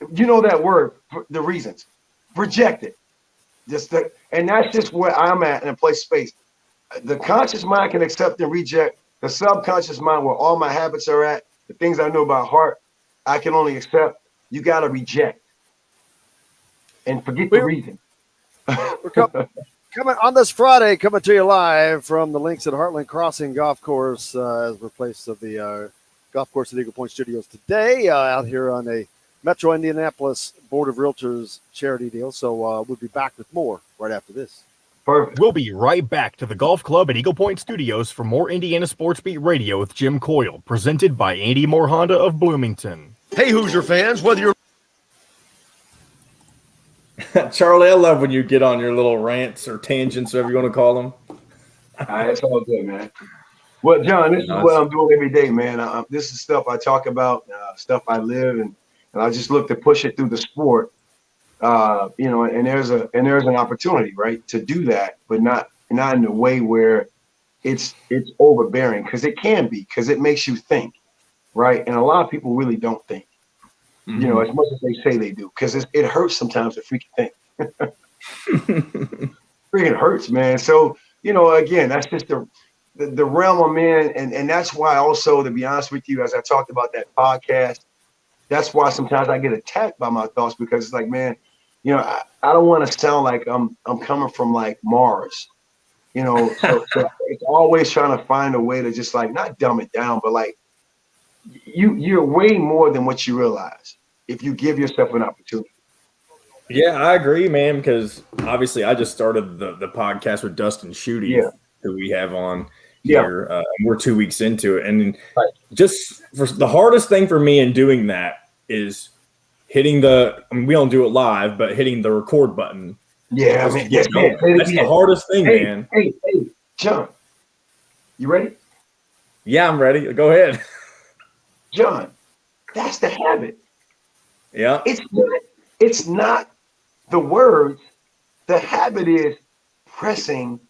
that word, the reasons. Reject it. And that's just where I'm at in a place space. The conscious mind can accept and reject. The subconscious mind, where all my habits are at, the things I know about heart, I can only accept. You got to reject and forget the reason. We're coming on this Friday, coming to you live from the links at Heartland Crossing Golf Course as replaced of the golf course at Eagle Point Studios today, out here on a Metro Indianapolis Board of Realtors charity deal. So we'll be back with more right after this. Perfect. We'll be right back to the golf club at Eagle Point Studios for more Indiana Sports Beat Radio with Jim Coyle, presented by Andy Moore Honda of Bloomington. Hey, Hoosier fans, whether you're Charlie, I love when you get on your little rants or tangents, whatever you want to call them. It's all good, man. Well, John, this is what I'm doing every day, man. This is stuff I talk about, stuff I live, and I just look to push it through the sport. And there's an opportunity, right, to do that, but not in a way where it's overbearing, because it can be, because it makes you think, right? And a lot of people really don't think, as much as they say they do, because it hurts sometimes to freaking think. Freaking hurts, man. So, again, that's just the realm I'm in, and that's why also, to be honest with you, as I talked about that podcast, that's why sometimes I get attacked by my thoughts, because it's like, man, I don't want to sound like I'm coming from like Mars, so it's always trying to find a way to just like not dumb it down, but like you're way more than what you realize if you give yourself an opportunity. Yeah, I agree, man, because obviously I just started the podcast with Dustin Schutte, who we have on here. We're 2 weeks into it. And just for the hardest thing for me in doing that is hitting we don't do it live, but hitting the record button. Yeah, I mean, that's the hardest thing, man. Hey, John, you ready? Yeah, I'm ready. Go ahead. John, that's the habit. Yeah. It's not the words. The habit is pressing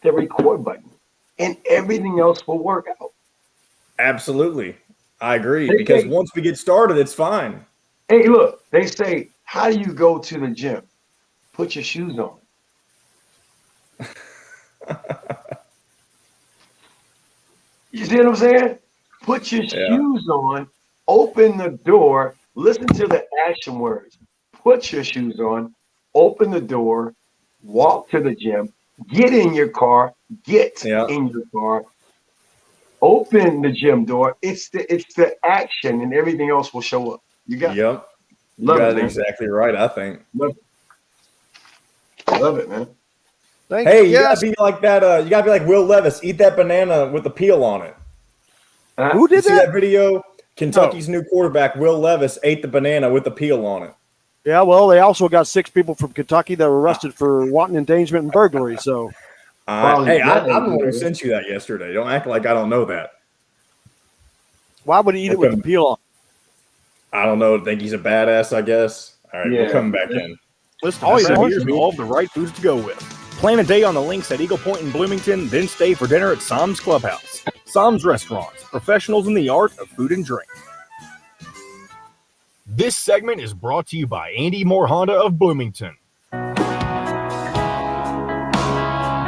the record button, and everything else will work out. Absolutely. I agree, because once we get started, it's fine. Hey, look, they say, how do you go to the gym? Put your shoes on. You see what I'm saying? Put your shoes on, open the door, listen to the action words. Put your shoes on, open the door, walk to the gym, get in your car, in your car, open the gym door. It's the action, and everything else will show up. You got it. You got it exactly right, I think. Love it, man. You gotta be like that. You gotta be like Will Levis. Eat that banana with the peel on it. Who did see that video? Kentucky's new quarterback, Will Levis, ate the banana with the peel on it. Yeah, well, they also got 6 people from Kentucky that were arrested for wanton endangerment and burglary. So, I'm the one who sent you that yesterday. Don't act like I don't know that. Why would he eat it with the peel on? I don't know. Think he's a badass, I guess. All right, we're coming back in. List all your beers and all of the right foods to go with. Plan a day on the links at Eagle Point in Bloomington, then stay for dinner at Sam's Clubhouse. Sam's Restaurants, professionals in the art of food and drink. This segment is brought to you by Andy Moore Honda of Bloomington.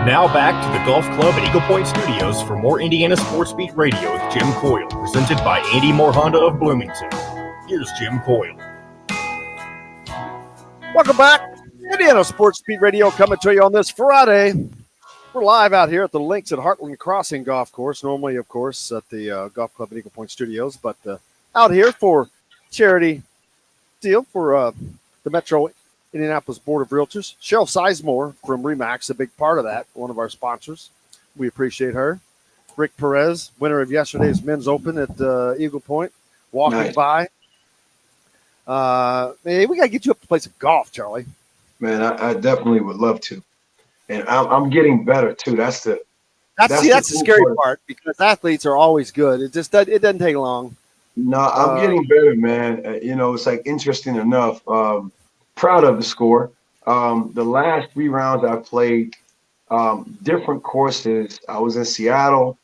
Now back to the Golf Club at Eagle Point Studios for more Indiana Sports Beat Radio with Jim Coyle, presented by Andy Moore Honda of Bloomington. Here's Jim Coyle. Welcome back. Indiana Sports Beat Radio coming to you on this Friday. We're live out here at the links at Heartland Crossing Golf Course. Normally, of course, at the Golf Club at Eagle Point Studios, but out here for charity deal for the Metro Indianapolis Board of Realtors. Cheryl Sizemore from Remax, a big part of that, one of our sponsors. We appreciate her. Rick Perez, winner of yesterday's Men's Open at Eagle Point, walking by. Man, we got to get you up to play some golf, Charlie. Man, I definitely would love to. And I'm getting better, too. That's the scary part because athletes are always good. It doesn't take long. No, I'm getting better, man. It's like interesting enough. Proud of the score. The last 3 rounds I played, different courses. I was in Seattle.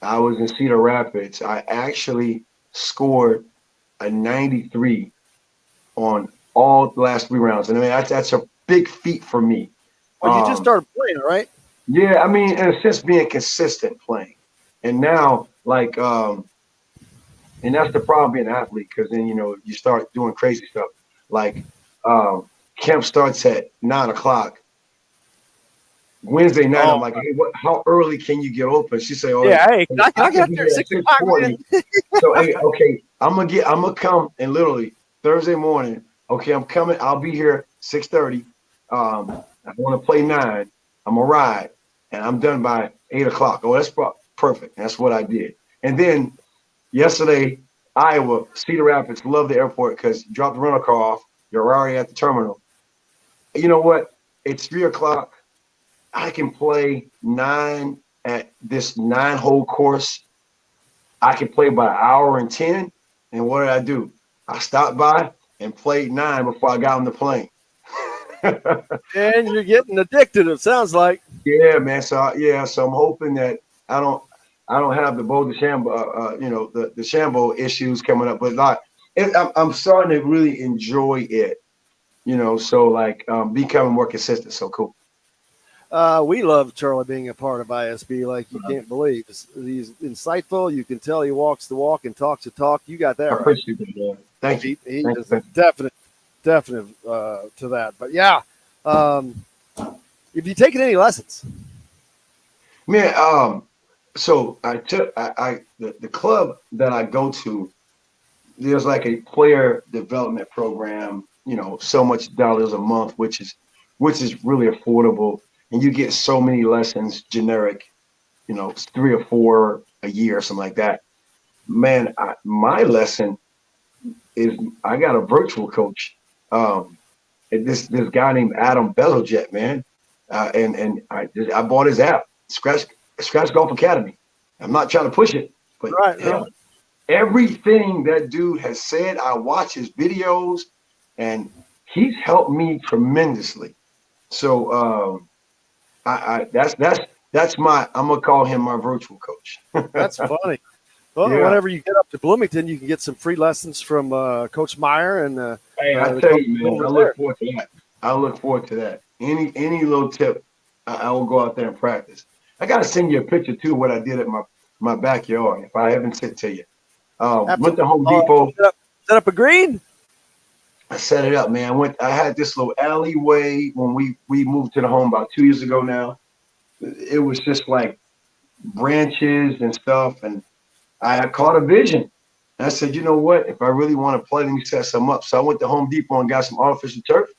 I was in Cedar Rapids. I actually scored a 93 on all the last 3 rounds. And I mean, that's a big feat for me. Well, you just started playing, right? Yeah, I mean, in a sense, being consistent playing. And now, like, and that's the problem being an athlete, because then, you start doing crazy stuff. Like, camp starts at 9 o'clock. Wednesday night, I'm like, hey, how early can you get open? She say, I got there at 6 o'clock. So, hey, okay, I'm gonna come, and literally Thursday morning, okay, I'm coming. I'll be here 6:30. I want to play 9. I'm gonna ride, and I'm done by 8 o'clock. Oh, that's perfect. That's what I did. And then yesterday, Iowa, Cedar Rapids, love the airport because you drop the rental car off. You're already at the terminal. You know what? It's 3 o'clock. I can play 9 at this 9-hole course. I can play by 1 hour and 10. And what did I do? I stopped by and played 9 before I got on the plane. And you're getting addicted, it sounds like. Yeah, man. So I'm hoping that I don't have the Beau DeChambeau, the Shambo issues coming up, but I'm starting to really enjoy it, so like becoming more consistent. So cool. We love Charlie being a part of ISB like you can't believe. He's insightful. You can tell he walks the walk and talks the talk. You got that I right. appreciate it, man. Thank you. He is a definite to that. But yeah, if you taken any lessons, man. So I took the club that I go to. There's like a player development program. So much dollars a month, which is really affordable, and you get so many lessons, generic. 3 or 4 a year or something like that. Man, my lesson is I got a virtual coach. This guy named Adam Bezeljet, man, and I bought his app, Scratch Golf Academy. I'm not trying to push it, but everything that dude has said, I watch his videos, and he's helped me tremendously. So that's I'm gonna call him my virtual coach. That's funny. Well, whenever you get up to Bloomington, you can get some free lessons from Coach Meyer and. Hey, I tell you, man, I look forward to that. I look forward to that. Any little tip, I will go out there and practice. I gotta send you a picture too of what I did at my backyard. If I haven't sent it to you, went to Home Depot. Set up a green. I set it up, man. I had this little alleyway when we moved to the home about 2 years ago now. It was just like branches and stuff, and I caught a vision. And I said, you know what? If I really want to play, let me set some up. So I went to Home Depot and got some artificial turf.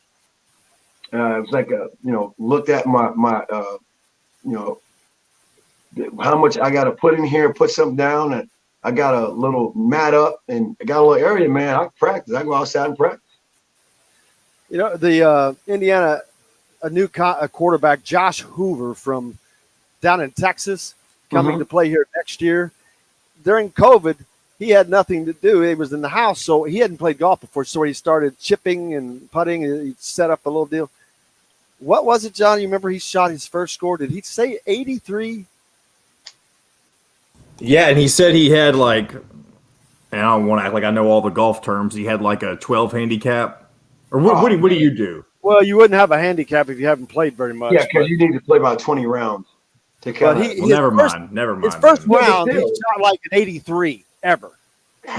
It was like looked at my how much I got to put in here, put something down, and I got a little mat up, and I got a little area, man. I practice. I go outside and practice. The Indiana, a new quarterback, Josh Hoover from down in Texas, coming to play here next year. During COVID, he had nothing to do. He was in the house, so he hadn't played golf before. So he started chipping and putting. And he set up a little deal. What was it, John? You remember he shot his first score? Did he say 83? Yeah, and he said he had and I don't want to act like I know all the golf terms. He had like a 12 handicap. Or what do you do? Well, you wouldn't have a handicap if you haven't played very much. Yeah, because you need to play about 20 rounds to count. Never mind. His first round, he shot like an 83 ever.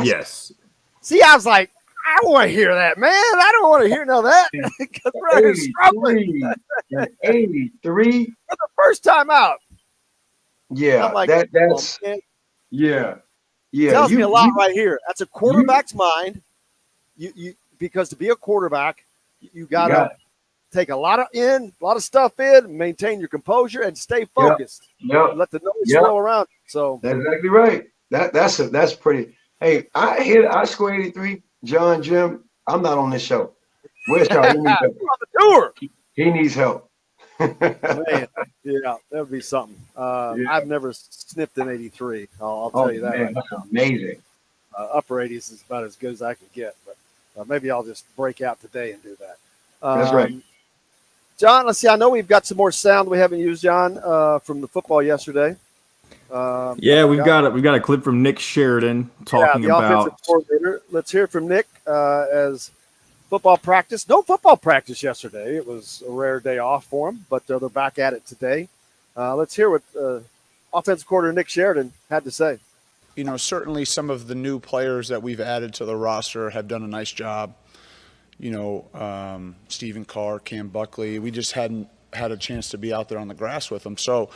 Yes. See, I was like, I want to hear that, man. I don't want to hear none of that. Because we're struggling. 83 for the first time out. Yeah, I'm like, that's yeah. Yeah, tells me a lot right here. That's a quarterback's mind. Because to be a quarterback, you got to take a lot of stuff in, maintain your composure, and stay focused. Yep. Let the noise flow around. So that's exactly right. That's pretty. Hey, I score 83. John, Jim, I'm not on this show. Where's Charlie? He needs help. on the tour. He needs help. Man, yeah, that would be something. I've never sniffed an 83. I'll tell you that. Man, right that's now. amazing. Upper 80s is about as good as I can get, but maybe I'll just break out today and do that. That's right. John, let's see. I know we've got some more sound we haven't used, John, from the football yesterday. We've got a clip from Nick Sheridan talking the about offensive coordinator. Let's hear from Nick as football practice. No football practice yesterday. It was a rare day off for him, but they're back at it today. Let's hear what offensive coordinator Nick Sheridan had to say. You know, certainly some of the new players that we've added to the roster have done a nice job. You know, Stephen Carr, Cam Buckley. We just hadn't had a chance to be out there on the grass with them. So,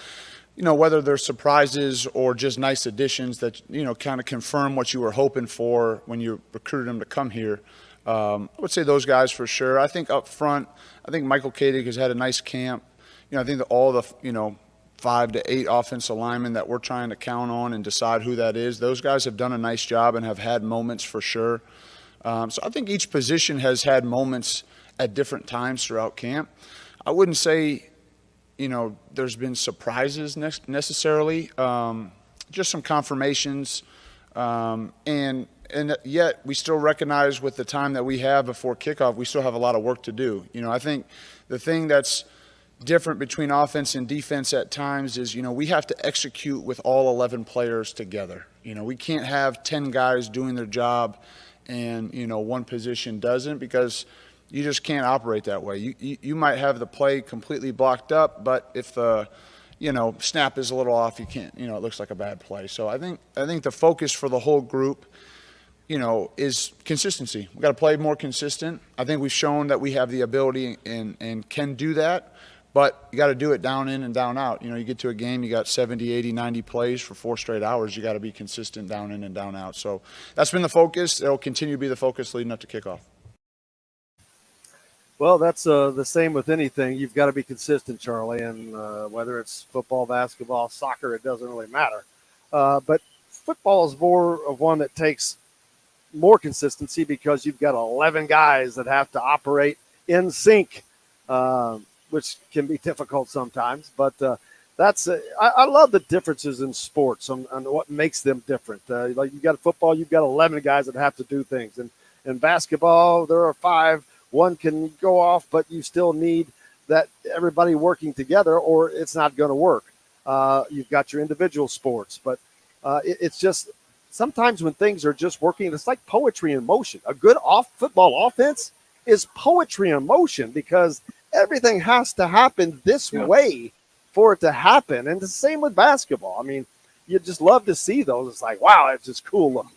you know, whether they're surprises or just nice additions that, you know, kind of confirm what you were hoping for when you recruited them to come here, I would say those guys for sure. I think up front, I think Michael Kadig has had a nice camp. You know, I think that all the, 5 to 8 offensive linemen that we're trying to count on and decide who that is, those guys have done a nice job and have had moments for sure. So I think each position has had moments at different times throughout camp. I wouldn't say, there's been surprises necessarily, just some confirmations. And yet we still recognize with the time that we have before kickoff, we still have a lot of work to do. I think the thing that's different between offense and defense at times is, we have to execute with all 11 players together. We can't have 10 guys doing their job and, one position doesn't, because you just can't operate that way. You might have the play completely blocked up, but if the, snap is a little off, you can't, it looks like a bad play. So I think the focus for the whole group, is consistency. We've got to play more consistent. I think we've shown that we have the ability and can do that, but you got to do it down in and down out. You get to a game, you got 70, 80, 90 plays for 4 straight hours. You got to be consistent down in and down out. So that's been the focus. It'll continue to be the focus leading up to kickoff. Well, that's the same with anything. You've got to be consistent, Charlie, and whether it's football, basketball, soccer, it doesn't really matter. But football is more of one that takes more consistency because you've got 11 guys that have to operate in sync, which can be difficult sometimes. But I love the differences in sports on what makes them different. Like you got football, you've got 11 guys that have to do things. And in basketball, there are 5. One can go off, but you still need that everybody working together or it's not going to work. You've got your individual sports, but it's just sometimes when things are just working, it's like poetry in motion. A good football offense is poetry in motion because everything has to happen this way for it to happen. And the same with basketball. I mean, you just love to see those. It's like, wow, it's just cool looking.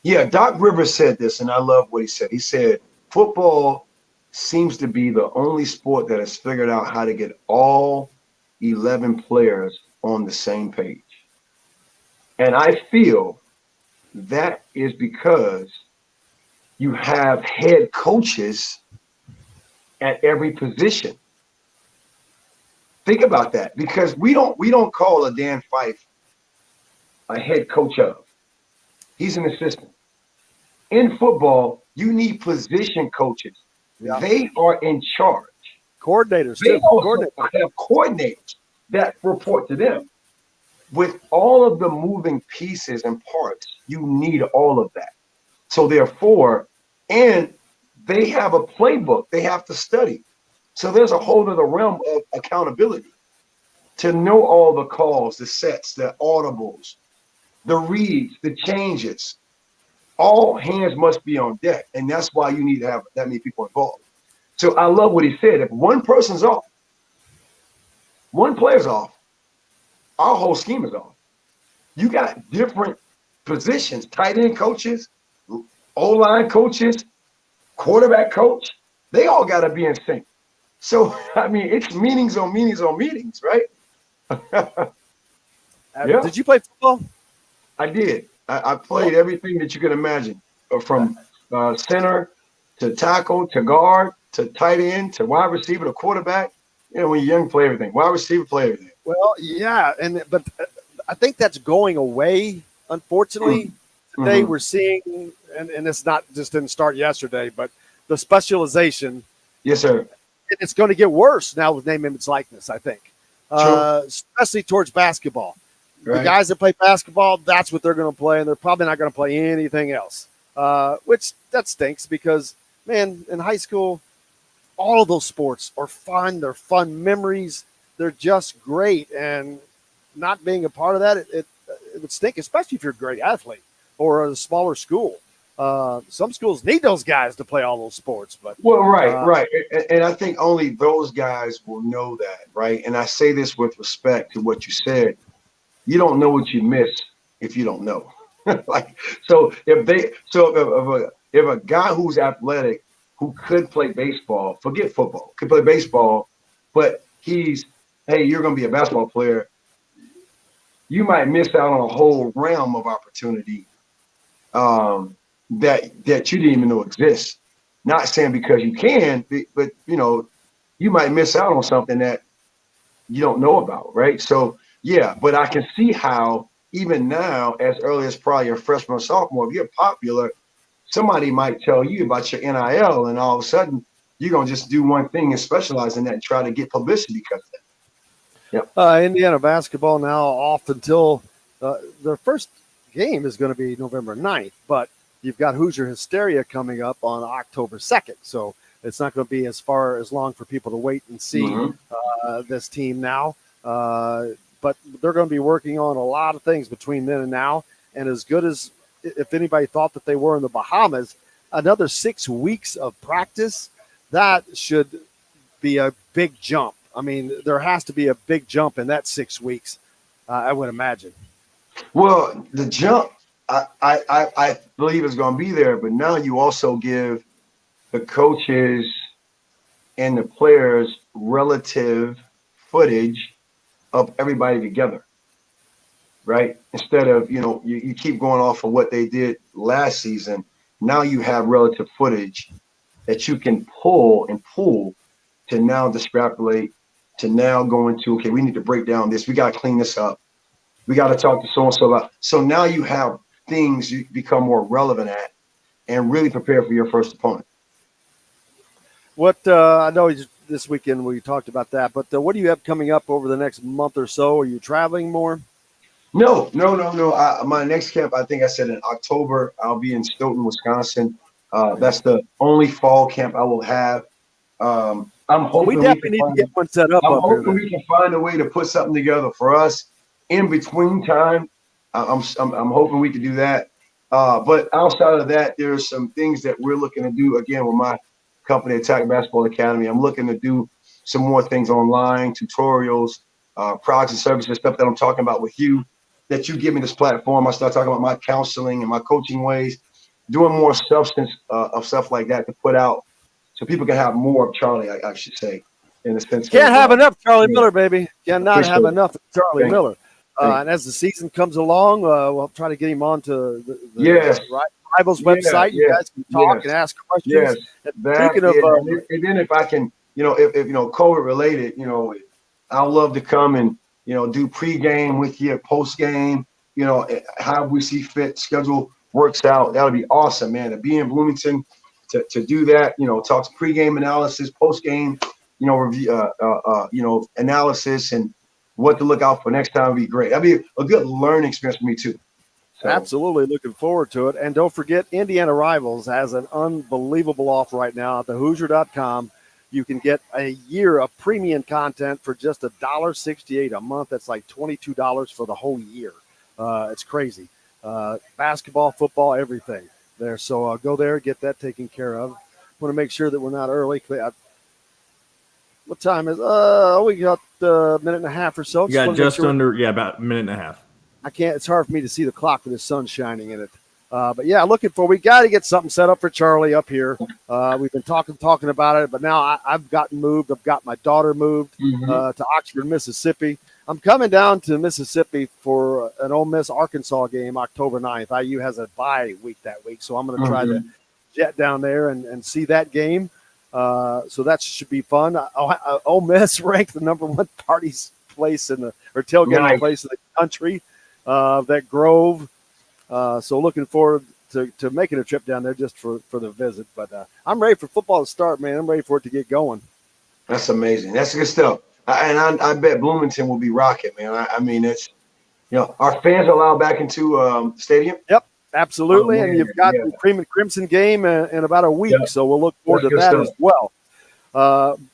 Yeah, Doc Rivers said this, and I love what he said. He said, football seems to be the only sport that has figured out how to get all 11 players on the same page. And I feel that is because you have head coaches at every position. Think about that, because we don't call a Dan Fife a head coach of. He's an assistant. In football, you need position coaches. Yeah. They are in charge. Coordinators. They also have coordinators that report to them. With all of the moving pieces and parts, you need all of that. So therefore, and they have a playbook they have to study. So there's a whole other realm of accountability to know all the calls, the sets, the audibles, the reads, the changes. All hands must be on deck, and that's why you need to have that many people involved. So I love what he said. If one person's off, one player's off, our whole scheme is off. You got different positions, tight end coaches, O-line coaches, quarterback coach. They all got to be in sync. So, I mean, it's meetings on meetings on meetings, right? Yeah. Did you play football? I did. I played everything that you can imagine, from center to tackle to guard to tight end to wide receiver to quarterback. You know, when you're young, play everything. Wide receiver, play everything. Well, yeah, but I think that's going away. Unfortunately, today we're seeing, and it's not just didn't start yesterday, but the specialization. Yes, sir. It's going to get worse now with name, image, likeness, I think, especially towards basketball. Right. The guys that play basketball, that's what they're going to play, and they're probably not going to play anything else, which that stinks because, man, in high school, all of those sports are fun. They're fun memories. They're just great, and not being a part of that, it would stink, especially if you're a great athlete or a smaller school. Some schools need those guys to play all those sports, but right. And I think only those guys will know that, right? And I say this with respect to what you said. You don't know what you miss if you don't know. If a guy who's athletic who could play baseball, forget football, could play baseball, but you're going to be a basketball player, you might miss out on a whole realm of opportunity that you didn't even know exists. Not saying because you can, but you might miss out on something that you don't know about, right? So yeah, but I can see how even now, as early as probably your freshman or sophomore, if you're popular, somebody might tell you about your NIL, and all of a sudden you're gonna just do one thing and specialize in that and try to get publicity because of that. Yep. Indiana basketball now off until their first game is going to be November 9th, but you've got Hoosier Hysteria coming up on October 2nd, so it's not going to be as long for people to wait and see this team now. But they're going to be working on a lot of things between then and now. And as good as if anybody thought that they were in the Bahamas, another 6 weeks of practice, that should be a big jump. I mean, there has to be a big jump in that 6 weeks, I would imagine. Well, the jump, I believe is going to be there, but now you also give the coaches and the players relative footage of everybody together, right? Instead of, you keep going off of what they did last season. Now you have relative footage that you can pull to now extrapolate, to now go into, okay, we need to break down this. We got to clean this up. We got to talk to so-and-so about. So now you have things you become more relevant at and really prepare for your first opponent. What I know this weekend we talked about that, but what do you have coming up over the next month or so? Are you traveling more? No. My next camp, I think I said in October, I'll be in Stoughton, Wisconsin. That's the only fall camp I will have. I'm hoping we definitely need to get one set up. I'm hoping we can find a way to put something together for us in between time. I'm hoping we can do that. But outside of that, there's some things that we're looking to do again with my company, Attack Basketball Academy. I'm looking to do some more things online, tutorials, products and services, stuff that I'm talking about with you, that you give me this platform. I start talking about my counseling and my coaching ways, doing more substance of stuff like that to put out so people can have more of Charlie, I should say, in a sense. Can't have enough Charlie Miller, baby. Cannot have enough of Charlie Miller. And as the season comes along, we'll try to get him onto the Rivals website. You guys can talk and ask questions. Speaking of, and then if I can, if COVID related, I'd love to come and do pregame with you, postgame. How we see fit, schedule works out. That would be awesome, man. To be in Bloomington, to do that. Talk to pregame analysis, postgame, review, analysis, and what to look out for next time would be great. That'd be a good learning experience for me too. So. Absolutely looking forward to it. And don't forget, Indiana Rivals has an unbelievable offer right now at thehoosier.com. You can get a year of premium content for just $1.68 a month. That's like $22 for the whole year. It's crazy. Basketball, football, everything there. So go there, get that taken care of. Want to make sure that we're not early. What time is we got a minute and a half or so. You got just under, about a minute and a half. It's hard for me to see the clock with the sun shining in it. But yeah, we got to get something set up for Charlie up here. We've been talking about it, but now I've gotten moved. I've got my daughter moved to Oxford, Mississippi. I'm coming down to Mississippi for an Ole Miss Arkansas game October 9th. IU has a bye week that week, so I'm going to try to jet down there and see that game. So that should be fun. Ole Miss ranked the number one party's place or tailgating place in the country, that Grove. So looking forward to making a trip down there just for the visit. But I'm ready for football to start, man. I'm ready for it to get going. That's amazing. That's good stuff. I bet Bloomington will be rocking, man. I mean, it's, our fans are allowed back into stadium. Yep, absolutely. And you've got the Cream and Crimson game in about a week, so we'll look forward to that as well.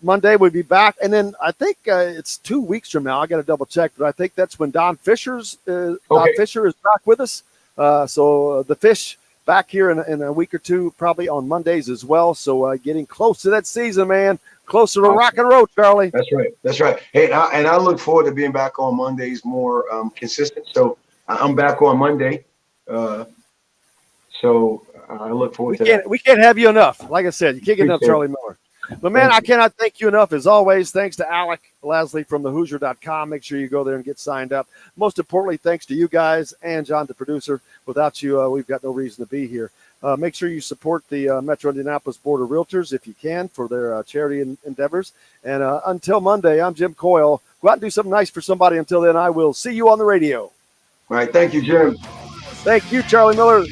Monday we'll be back, and then I think it's 2 weeks from now. I got to double check, but I think that's when Don Fisher is back with us. So the Fish back here in a week or two, probably on Mondays as well. So getting close to that season, man. Closer to rock and roll, Charlie. That's right. Hey, and I look forward to being back on Mondays more consistent. So I'm back on Monday. So I look forward to that. We can't have you enough. Like I said, you can't get enough Charlie Miller. But, man, I cannot thank you enough. As always, thanks to Alec, Lasley from thehoosier.com. Make sure you go there and get signed up. Most importantly, thanks to you guys and John, the producer. Without you, we've got no reason to be here. Make sure you support the Metro Indianapolis Board of Realtors if you can for their charity endeavors. And until Monday, I'm Jim Coyle. Go out and do something nice for somebody. Until then, I will see you on the radio. All right. Thank you, Jim. Thank you, Charlie Miller.